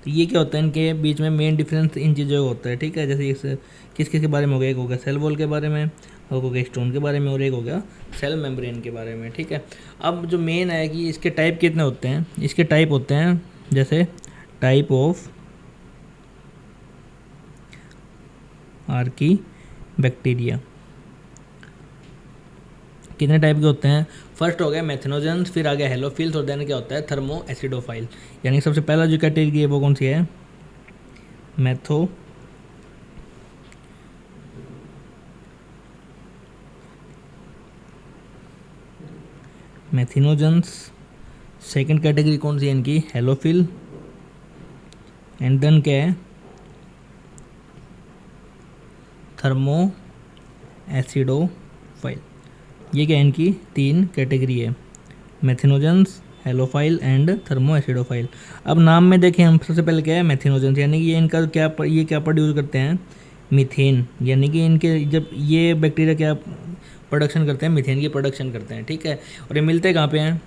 तो ये क्या होता है, इनके बीच में मेन डिफरेंस इन चीज़ों का होता है, ठीक है। जैसे इस किस किस के बारे में हो गया, एक हो गया सेल वॉल के बारे में, एक हो गया स्टोन के बारे में, और एक हो गया सेल मेम्ब्रेन के बारे में, ठीक है। अब जो मेन है कि इसके टाइप कितने होते हैं, इसके टाइप होते हैं जैसे टाइप ऑफ आर्की बैक्टीरिया, कितने टाइप के होते हैं। फर्स्ट हो गया मैथनोजेंस, फिर आ गया हेलोफिल्स, और देन क्या होता है थर्मो एसिडोफाइल। यानी सबसे पहला जो कैटेगरी है वो कौन सी है, मैथिनोजेंस। सेकंड कैटेगरी कौन सी है इनकी, हेलोफिल। एंड देन क्या है, थर्मो एसिडोफाइल। ये क्या है, इनकी तीन कैटेगरी है, मैथिनोजेंस, हेलोफाइल एंड थर्मो एसिडोफाइल। अब नाम में देखें हम, सबसे पहले क्या है मैथिनोजेंस, यानी कि ये इनका क्या ये क्या प्रोड्यूस करते हैं, मीथेन। यानी कि इनके जब ये बैक्टीरिया क्या प्रोडक्शन करते हैं, मीथेन की प्रोडक्शन करते हैं, ठीक है। और ये मिलते कहाँ पे हैं,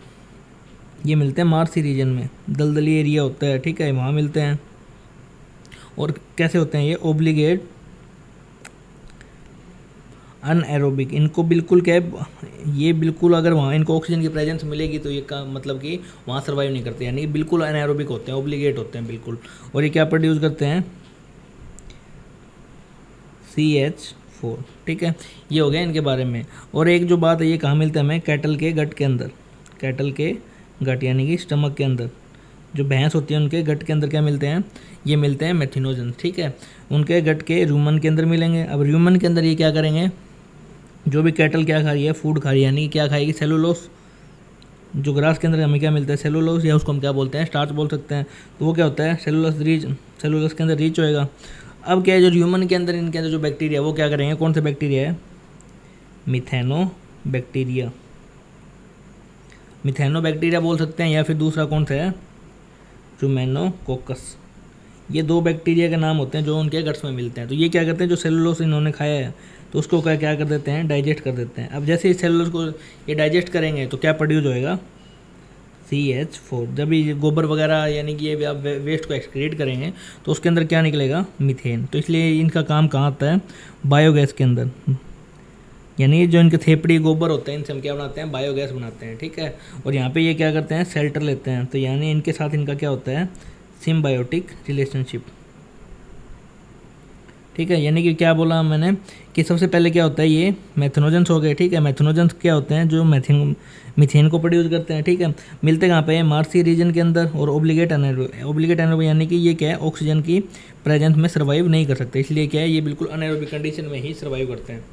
ये मिलते हैं मार्सी रीजन में, दलदली एरिया होता है, ठीक है, वहाँ मिलते हैं। और कैसे होते हैं ये, ओब्लिगेट अनएरोबिक। इनको बिल्कुल क्या है, ये बिल्कुल अगर वहाँ इनको ऑक्सीजन की प्रेजेंस मिलेगी तो ये का मतलब कि वहाँ सर्वाइव नहीं करते, यानी कि बिल्कुल अनएरोबिक होते हैं, ओब्लिगेट होते हैं बिल्कुल। और ये क्या प्रोड्यूस करते हैं, CH4, ठीक है। ये हो गया इनके बारे में। और एक जो बात है, ये कहाँ मिलता है हमें, कैटल के गट के अंदर, कैटल के गट यानी कि स्टमक के अंदर, जो भैंस होती है उनके गट के अंदर क्या मिलते हैं, ये मिलते हैं मैथिनोजेंस, ठीक है। उनके गट के रूमन के अंदर मिलेंगे। अब रूमन के अंदर ये क्या करेंगे, जो भी कैटल क्या खा रही है, फूड खा रही है, यानी कि क्या खाएगी, सेलुलोस। जो ग्रास के अंदर हमें क्या मिलता है, सेलुलोस, या उसको हम क्या बोलते हैं, स्टार्च बोल सकते हैं। तो वो क्या होता है, सेलुलोस के अंदर रीच होएगा। अब क्या है, जो ह्यूमन के अंदर इनके अंदर जो बैक्टीरिया वो क्या करेंगे, कौन सा बैक्टीरिया है, मिथेनो बैक्टीरिया, मिथेनो बैक्टीरिया बोल सकते हैं, या फिर दूसरा कौन सा है, रूमेनोकोकस। ये दो बैक्टीरिया के नाम होते हैं जो उनके गट्स में मिलते हैं। तो ये क्या करते हैं, जो सेलुलोस इन्होंने खाया है तो उसको क्या कर देते हैं, डाइजेस्ट कर देते हैं। अब जैसे इस सेलुलोस को ये डाइजेस्ट करेंगे तो क्या प्रोड्यूस होएगा, CH4। जब ये गोबर वगैरह यानी कि ये वेस्ट को एक्सक्रीट करेंगे तो उसके अंदर क्या निकलेगा, मीथेन। तो इसलिए इनका काम कहाँ आता है, बायोगैस के अंदर। यानी जो इनके थेपड़ी गोबर होते हैं इनसे हम क्या बनाते हैं, बायोगैस बनाते हैं, ठीक है। और यहाँ पे ये क्या करते हैं, शेल्टर लेते हैं। तो यानी इनके साथ इनका क्या होता है, सिम्बायोटिक रिलेशनशिप, ठीक है। यानी कि क्या बोला मैंने कि सबसे पहले क्या होता है, ये मैथनोजेंस हो गए, ठीक है। मैथनोजेंस क्या होते हैं, जो मीथेन को प्रोड्यूस करते हैं, ठीक है। मिलते कहाँ पे है, मार्सी रीजन के अंदर। और ओब्लिगेट एनारोबिक यानी कि ये क्या है, ऑक्सीजन की प्रेजेंस में सर्वाइव नहीं कर सकते, इसलिए क्या है, ये बिल्कुल अनएरोबिक कंडीशन में ही सर्वाइव करते हैं।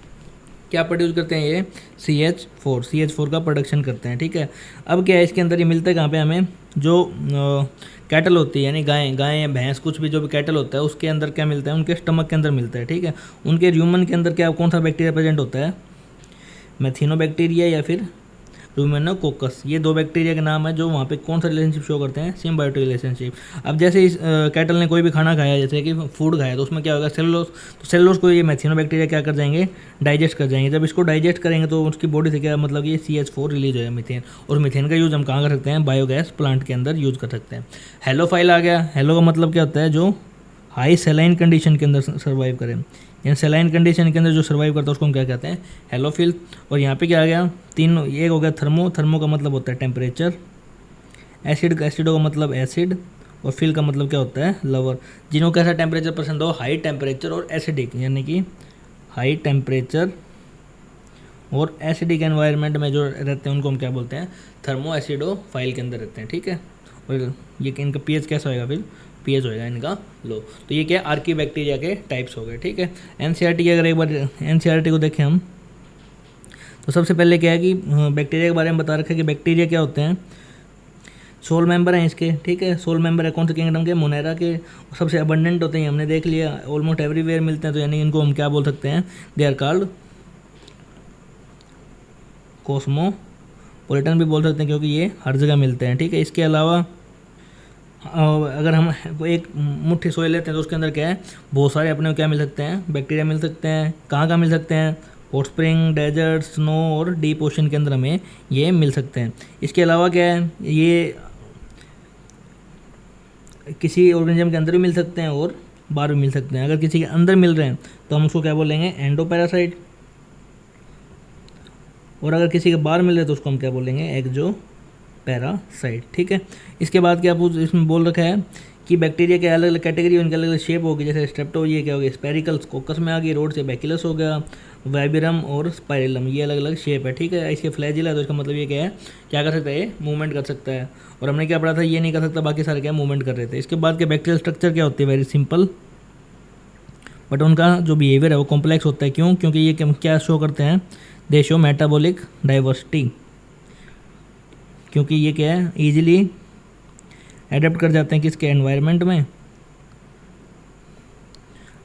क्या प्रोड्यूस करते हैं ये, CH4 का प्रोडक्शन करते हैं, ठीक है। अब क्या है, इसके अंदर ये मिलते कहाँ पे हमें, जो कैटल होती है यानी गाय या भैंस, कुछ भी जो भी कैटल होता है उसके अंदर क्या मिलता है, उनके स्टमक के अंदर मिलता है, ठीक है। उनके ह्यूमन के अंदर क्या कौन सा बैक्टीरिया प्रेजेंट होता है, मैथिनोबैक्टीरिया या फिर रूमेनोकोकस। ये दो बैक्टीरिया के नाम है जो वहाँ पे कौन सा रिलेशनशिप शो करते हैं, सिम्बायोटिक रिलेशनशिप। अब जैसे इस कैटल ने कोई भी खाना खाया, जैसे कि फूड खाया, तो उसमें क्या होगा, सेलुलोस। तो सेलुलोस को ये मैथिनोबैक्टीरिया क्या कर जाएंगे, डाइजेस्ट कर जाएंगे। जब इसको डाइजेस्ट करेंगे तो उसकी बॉडी से क्या मतलब ये CH4 रिलीज हो जाए, मीथेन। और मीथेन का यूज़ हम कहाँ कर सकते हैं, बायोगैस प्लांट के अंदर यूज़ कर सकते हैं। हेलोफाइल आ गया। हेलो का मतलब क्या होता है, जो हाई सेलाइन कंडीशन के अंदर सर्वाइव करें, यानी सेलाइन कंडीशन के अंदर जो सर्वाइव करता है उसको हम क्या कहते हैं, हेलोफिल। और यहाँ पे क्या आ गया, तीन, एक हो गया थर्मो का मतलब होता है टेम्परेचर, एसिडो का मतलब एसिड, और फिल का मतलब क्या होता है, लवर। जिनको कैसा टेम्परेचर पसंद हो, हाई टेम्परेचर और एसिडिक, यानी कि हाई टेम्परेचर और एसिडिक एनवायरनमेंट में जो रहते हैं उनको हम क्या बोलते हैं, थर्मो एसिडोफाइल के अंदर रहते हैं, ठीक है। और ये इनका पीएच कैसा होएगा, फिर पीएच होएगा इनका लो। तो ये क्या है, आर्की बैक्टीरिया के टाइप्स हो गए, ठीक है। एनसीईआरटी की अगर एक बार एनसीईआरटी को देखें हम, तो सबसे पहले क्या है कि बैक्टीरिया के बारे में बता रखा है कि बैक्टीरिया क्या होते हैं, सोल मेंबर हैं इसके, ठीक है। सोल मेंबर है कौन से किंगडम के, मोनेरा के। सबसे अबंडेंट होते हैं, हमने देख लिया, ऑलमोस्ट एवरीवेयर मिलते हैं, तो यानी इनको हम क्या बोल सकते हैं, दे आर कॉल्ड कॉस्मोपॉलिटन भी बोल सकते हैं, क्योंकि ये हर जगह मिलते हैं, ठीक है। इसके अलावा अगर हम एक मुट्ठी सोए लेते हैं तो उसके अंदर क्या है, बहुत सारे अपने को क्या मिल सकते हैं, बैक्टीरिया मिल सकते हैं। कहाँ कहाँ मिल सकते हैं, हॉट स्प्रिंग, डेजर्ट, स्नो और डीप ओशन के अंदर हमें ये मिल सकते हैं। इसके अलावा क्या है, ये किसी ऑर्गेनिज्म के अंदर भी मिल सकते हैं और बाहर भी मिल सकते हैं। अगर किसी के अंदर मिल रहे हैं तो हम उसको क्या बोलेंगे, एंडोपैरासाइट। और अगर किसी के बाहर मिल रहे हैं तो उसको हम क्या बोलेंगे, एक्जो पैरासाइट, ठीक है। इसके बाद क्या पूछ इसमें बोल रखा है कि बैक्टीरिया के अलग अलग कैटेगरी, उनकी अलग अलग शेप होगी। जैसे स्ट्रेप्टो ये क्या हो गया, स्पेरिकल्स कोकस में आ गई, रोड से बैकिलस हो गया, वाइबिरम और स्पाइरलम, ये अलग अलग शेप है, ठीक है। इसके फ्लैजिला, तो इसका मतलब ये क्या है, क्या कर सकता है, ये मूवमेंट कर सकता है। और हमने क्या पढ़ा था, ये नहीं कर सकता, बाकी सारे क्या मूवमेंट कर रहे थे। इसके बाद के बैक्टीरियल स्ट्रक्चर क्या होती है, वेरी सिंपल, बट उनका जो बिहेवियर है वो कॉम्प्लेक्स होता है। क्यों, क्योंकि ये क्या शो करते हैं, दे शो मेटाबॉलिक डाइवर्सिटी, क्योंकि ये क्या है, ईजिली एडेप्ट कर जाते हैं किसके, एनवायरनमेंट में,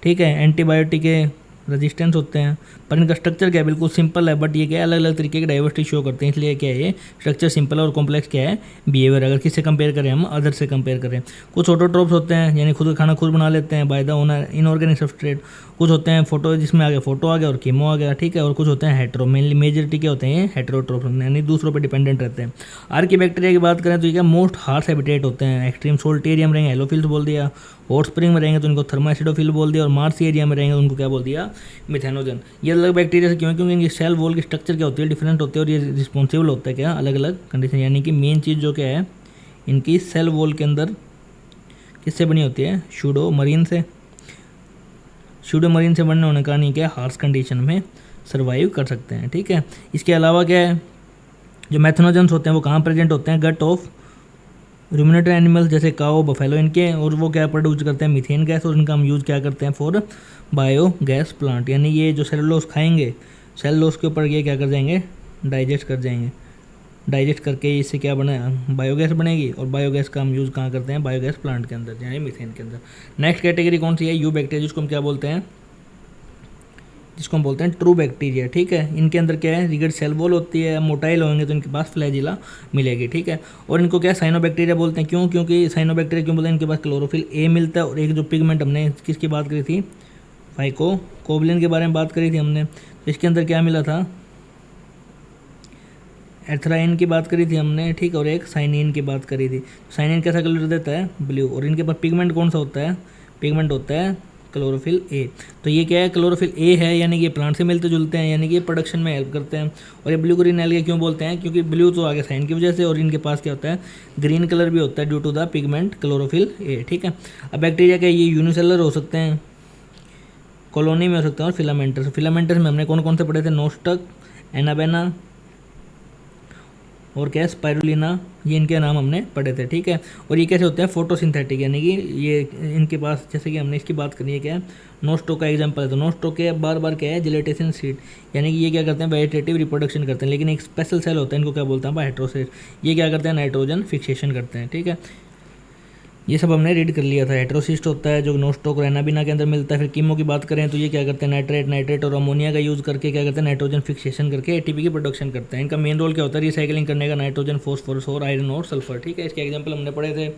ठीक है। एंटीबायोटिक के रेजिस्टेंस होते हैं। पर इनका स्ट्रक्चर क्या है, बिल्कुल सिंपल है, बट ये क्या है, अलग अलग तरीके की डाइवर्सिटी शो करते हैं, इसलिए क्या है, ये स्ट्रक्चर सिंपल और कॉम्प्लेक्स क्या है, बिहेवियर। अगर किससे कंपेयर करें हम, अदर से कंपेयर करें। कुछ ऑटोट्रोप्स होते हैं, यानी खुद का खाना खुद बना लेते हैं by the owner, inorganic substrate. कुछ होते हैं फोटो, जिसमें आ गया फोटो आ गया और कीमो आ गया, ठीक है। और कुछ होते हैं हेट्रो, मेनली मेजरिटी क्या होते हैं, हेट्रोट्रोप्स, यानी दूसरों पर डिपेंडेंट रहते हैं। आर्की बैक्टीरिया की बात करें तो ये क्या मोस्ट हार्श हैबिटेट होते हैं। एक्सट्रीम सोल्ट एरिया में रहेंगे, एलोफिल्स बोल दिया। हॉट स्प्रिंग में रहेंगे तो उनको थर्मोएसिडोफिल बोल दिया। और मार्स एरिया में रहेंगे तो उनको क्या बोल दिया, मिथेनोजन। ये अलग बैक्टीरिया से क्यों, क्योंकि इनकी सेल वॉल की स्ट्रक्चर क्या होती है, डिफरेंट होती है, और ये रिस्पॉन्सिबल होता है क्या, अलग अलग कंडीशन। यानी कि मेन चीज़ जो क्या है, इनकी सेल वॉल के अंदर किससे बनी होती है, सूडोमरीन से। सूडोमरीन से बनने होने का कारण क्या, हार्श कंडीशन में सर्वाइव कर सकते हैं, ठीक है। इसके अलावा क्या है, जो मैथनोजन्स होते हैं वो कहाँ प्रेजेंट होते हैं, गट ऑफ रूमिनेटर एनिमल्स, जैसे काओ, बफेलो, इनके। और वो क्या प्रोड्यूस करते हैं, मीथेन गैस, और इनका हम यूज़ क्या करते हैं, फॉर बायोगैस प्लांट। यानी ये जो सेलुलोज खाएंगे, सेलुलोज के ऊपर ये क्या कर जाएंगे, डाइजेस्ट कर जाएंगे। डाइजेस्ट करके इससे क्या बना, बायोगैस बनेगी। और बायोगैस का हम यूज़ कहाँ करते हैं, बायोगैस प्लांट के अंदर, यानी मीथेन के अंदर। नेक्स्ट कैटेगरी कौन सी है, यू बैक्टीरिया, जिसको हम क्या बोलते हैं, जिसको हम बोलते हैं ट्रू बैक्टीरिया, ठीक है। इनके अंदर क्या है, रिगड सेल वॉल होती है, मोटाइल होंगे तो इनके पास फ्लैजिला मिलेगी, ठीक है। और इनको क्या साइनोबैक्टीरिया बोलते हैं, क्यों, क्योंकि साइनोबैक्टीरिया क्यों बोलते हैं, इनके पास क्लोरोफिल ए मिलता है। और एक जो पिगमेंट हमने किसकी बात करी थी, फाइकोकोबिलिन के बारे में बात करी थी हमने, तो इसके अंदर क्या मिला था, एथराइन की बात करी थी हमने, ठीक है। और एक साइनिन की बात करी थी। साइनिन कैसा कलर देता है, ब्लू। और इनके पास पिगमेंट कौन सा होता है, पिगमेंट होता है क्लोरोफिल ए। तो ये क्या है, क्लोरोफिल ए है, यानी कि ये प्लांट से मिलते जुलते हैं, यानी कि ये प्रोडक्शन में हेल्प करते हैं। और ये ब्लू ग्रीन एल्गे क्यों बोलते हैं, क्योंकि ब्लू तो आगे साइन की वजह से, और इनके पास क्या होता है, ग्रीन कलर भी होता है due to the pigment chlorophyll A, ठीक है। अब बैक्टीरिया के ये यूनिसेलर हो सकते हैं, कॉलोनी में हो सकते हैं, और फिलामेंटस। फिलामेंटस में हमने कौन कौन से पढ़े थे, नोस्टक, एनाबेना और क्या, स्पाइरुलिना, ये इनके नाम हमने पढ़े थे, ठीक है। और ये कैसे होते हैं, फोटोसिंथेटिक, यानी कि ये इनके पास, जैसे कि हमने इसकी बात करनी है, क्या है, नोस्टो का एग्जांपल है। तो नोस्टो के बार बार क्या है, जिलेटेशन सीड, यानी कि ये क्या करते हैं, वेजिटेटिव रिप्रोडक्शन करते हैं। लेकिन एक स्पेशल सेल होता है, इनको क्या बोलते हैं, हेट्रोसेट। ये क्या करते हैं, नाइट्रोजन फिक्सेशन करते हैं, ठीक है। ये सब हमने रीड कर लिया था। हेट्रोसिस्ट होता है जो नोस्टोक और एनाबिना के अंदर मिलता है। फिर कीमो की बात करें तो ये क्या करते हैं, नाइट्रेट और अमोनिया का यूज़ करके क्या करते हैं, नाइट्रोजन फिक्सेशन करके एटीपी की प्रोडक्शन करते हैं। इनका मेन रोल क्या होता है, रिसाइकलिंग करने का, नाइट्रोजन, फॉस्फोरस और आयरन और सल्फर, ठीक है। इसके एग्जाम्पल हमने पढ़े थे।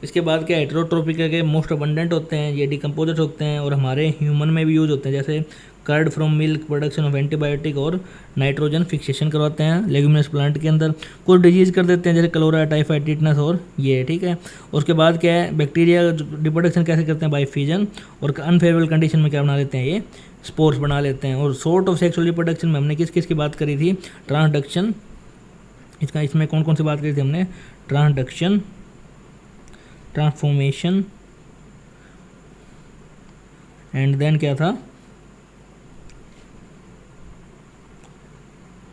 इसके बाद क्या, हेट्रोट्रोपिक के मोस्ट अबंडेंट होते हैं, ये डिकम्पोजर्स होते हैं, और हमारे ह्यूमन में भी यूज होते हैं, जैसे curd from milk, production of antibiotic और नाइट्रोजन फिक्सेशन करवाते हैं लेग्यूमिनस प्लांट के अंदर। कुछ डिजीज़ कर देते हैं, जैसे कलोरा, टाइफाइड, टिटनस और ये, ठीक है। उसके बाद क्या है, बैक्टीरिया रिप्रोडक्शन कैसे करते हैं, बाय फिजन। और अनफेवरेबल कंडीशन में क्या बना लेते हैं, ये स्पोर्स बना लेते हैं। और सोर्ट ऑफ सेक्सुअल रिप्रोडक्शन में हमने किस किस की बात करी थी, ट्रांसडक्शन। इसमें कौन कौन सी बात करी थी हमने, ट्रांसडक्शन, ट्रांसफॉर्मेशन, एंड देन क्या था,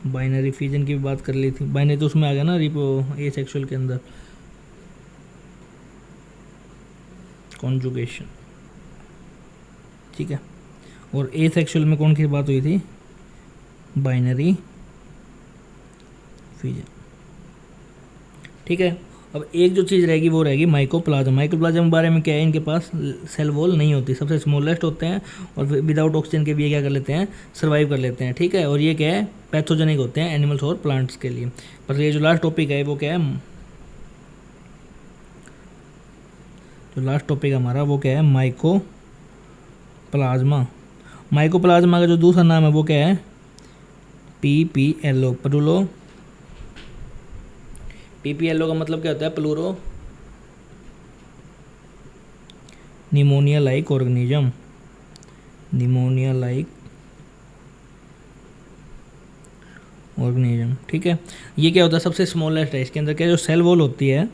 बाइनरी फिजन की भी बात कर ली थी, बाइनरी तो उसमें आ गया ना ए सेक्सुअल के अंदर, कॉन्जुगेशन, ठीक है। और ए सेक्सुअल में कौन की बात हुई थी, बाइनरी फिजन, ठीक है। अब एक जो चीज़ रहेगी वो रहेगी माइकोप्लाज्म। माइकोप्लाज्म के बारे में क्या है, इनके पास सेल वॉल नहीं होती, सबसे स्मॉलेस्ट होते हैं और विदाउट ऑक्सीजन के भी ये क्या कर लेते हैं, सर्वाइव कर लेते हैं, ठीक है। और ये क्या है, पैथोजेनिक होते हैं एनिमल्स और प्लांट्स के लिए। पर ये जो लास्ट टॉपिक है वो क्या है, जो लास्ट टॉपिक हमारा वो क्या है, माइकोप्लाज्मा। माइकोप्लाज्मा का जो दूसरा नाम है वो क्या है, PPLO, प्लूरो। PPLO का मतलब क्या होता है, pleuro pneumonia like organism, pneumonia like organism, ठीक है। ये क्या होता है, सबसे स्मॉलेस्ट है, इसके अंदर क्या जो सेल वॉल होती है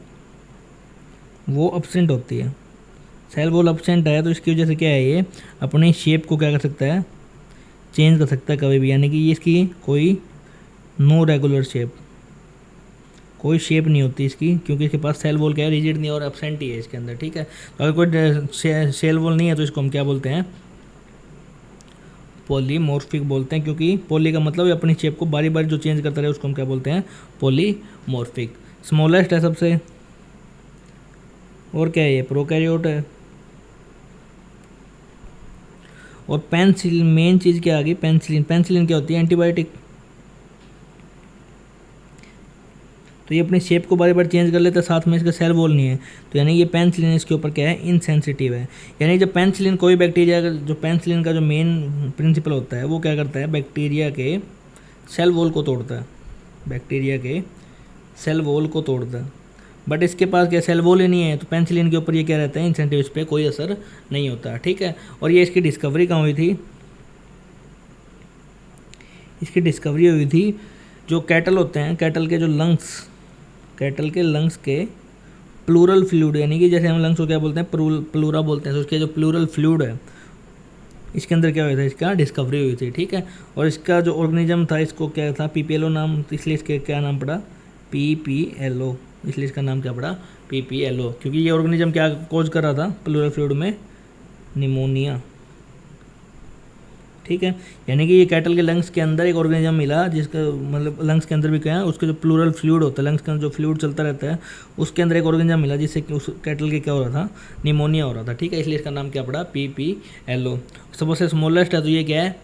वो एब्सेंट होती है। सेल वॉल एब्सेंट है तो इसकी वजह से क्या है, ये अपनी शेप को क्या कर सकता है, चेंज कर सकता है कभी भी, यानी कि ये इसकी कोई नो रेगुलर शेप, कोई शेप नहीं होती इसकी, क्योंकि इसके पास सेल वॉल क्या है, रिजिड नहीं और एब्सेंट ही है इसके अंदर, ठीक है। तो अगर कोई सेल वॉल नहीं है तो इसको हम क्या बोलते हैं, पॉलीमॉर्फिक बोलते हैं, क्योंकि पॉली का मतलब है अपनी शेप को बारी बारी जो चेंज करता रहे उसको हम क्या बोलते हैं, पॉलीमॉर्फिक। स्मॉलेस्ट है सबसे, और क्या है, ये प्रोकैरियोट है। और पेनिसिलिन, मेन चीज़ क्या आ गई, पेनिसिलिन। पेनिसिलिन क्या होती है, एंटीबायोटिक। तो ये अपनी शेप को बार बार चेंज कर लेता है, साथ में इसका सेल वॉल नहीं है, तो यानी ये पेनिसिलिन इसके ऊपर क्या है, इनसेंसिटिव है। यानी जब पेनिसिलिन, कोई बैक्टीरिया का जो पेनिसिलिन का जो मेन प्रिंसिपल होता है वो क्या करता है, बैक्टीरिया के सेल वॉल को तोड़ता है, बैक्टीरिया के सेल वॉल को तोड़ता है। बट इसके पास क्या सेल वॉल ही नहीं है, तो पेनिसिलिन के ऊपर ये क्या रहता है, इंसेंटिव, इस पर कोई असर नहीं होता, ठीक है। और ये इसकी डिस्कवरी कहाँ हुई थी, इसकी डिस्कवरी हुई थी जो कैटल होते हैं, कैटल के जो लंग्स, कैटल के लंग्स के प्लूरल फ्लूइड, यानी कि जैसे हम लंग्स को क्या बोलते हैं, प्लूरा बोलते हैं, तो उसके जो प्लूरल फ्लूइड है इसके अंदर क्या हुआ था, इसका डिस्कवरी हुई थी, ठीक है। और इसका जो ऑर्गेनिज्म था इसको क्या था, PPLO नाम, इसलिए इसके क्या नाम पड़ा, PPLO, इसलिए इसका नाम क्या पड़ा, PPLO, क्योंकि ये ऑर्गेनिज्म क्या कोज कर रहा था प्लूरल फ्लूइड में, निमोनिया, ठीक है। यानी कि ये कैटल के लंग्स के अंदर एक ऑर्गेनिज्म मिला जिसका मतलब लंग्स के अंदर भी क्या है, उसके जो प्लूरल फ्लूइड होता है, लंग्स के अंदर जो फ्लूइड चलता रहता है उसके अंदर एक ऑर्गेनिज्म मिला जिससे उस कैटल के क्या हो रहा था, निमोनिया हो रहा था, ठीक है। इसलिए इसका नाम क्या पड़ा, PPLO। सबसे स्मॉलेस्ट है तो ये क्या है,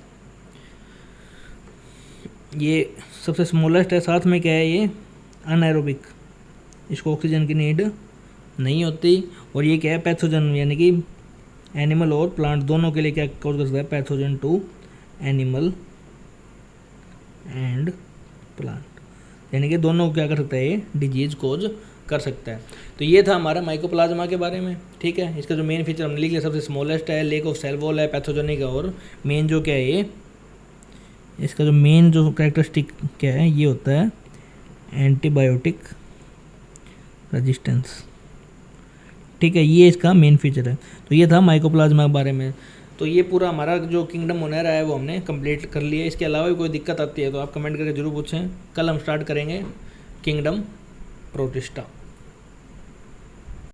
ये सबसे स्मॉलेस्ट है, साथ में क्या है, ये अनएरोबिक, इसको ऑक्सीजन की नीड नहीं होती। और ये क्या है, पैथोजन, यानी कि एनिमल और प्लांट दोनों के लिए क्या कॉज कर सकता है, pathogen to animal and plant, यानी कि दोनों को क्या कर सकता है, ये डिजीज कोज कर सकता है। तो ये था हमारा माइकोप्लाज्मा के बारे में, ठीक है। इसका जो मेन फीचर हमने लिख लिया, सबसे स्मॉलेस्ट है, लेक ऑफ सेल वॉल है, पैथोजेनिक है, और मेन जो क्या है, ये इसका जो मेन जो कैरेक्टरिस्टिक क्या है, ये होता है एंटीबायोटिक रेजिस्टेंस, ठीक है। ये इसका मेन फीचर है। तो ये था माइकोप्लाज्मा के बारे में। तो ये पूरा हमारा जो किंगडम ओनेरा है वो हमने कंप्लीट कर लिया। इसके अलावा भी कोई दिक्कत आती है तो आप कमेंट करके जरूर पूछें। कल हम स्टार्ट करेंगे किंगडम प्रोटिस्टा।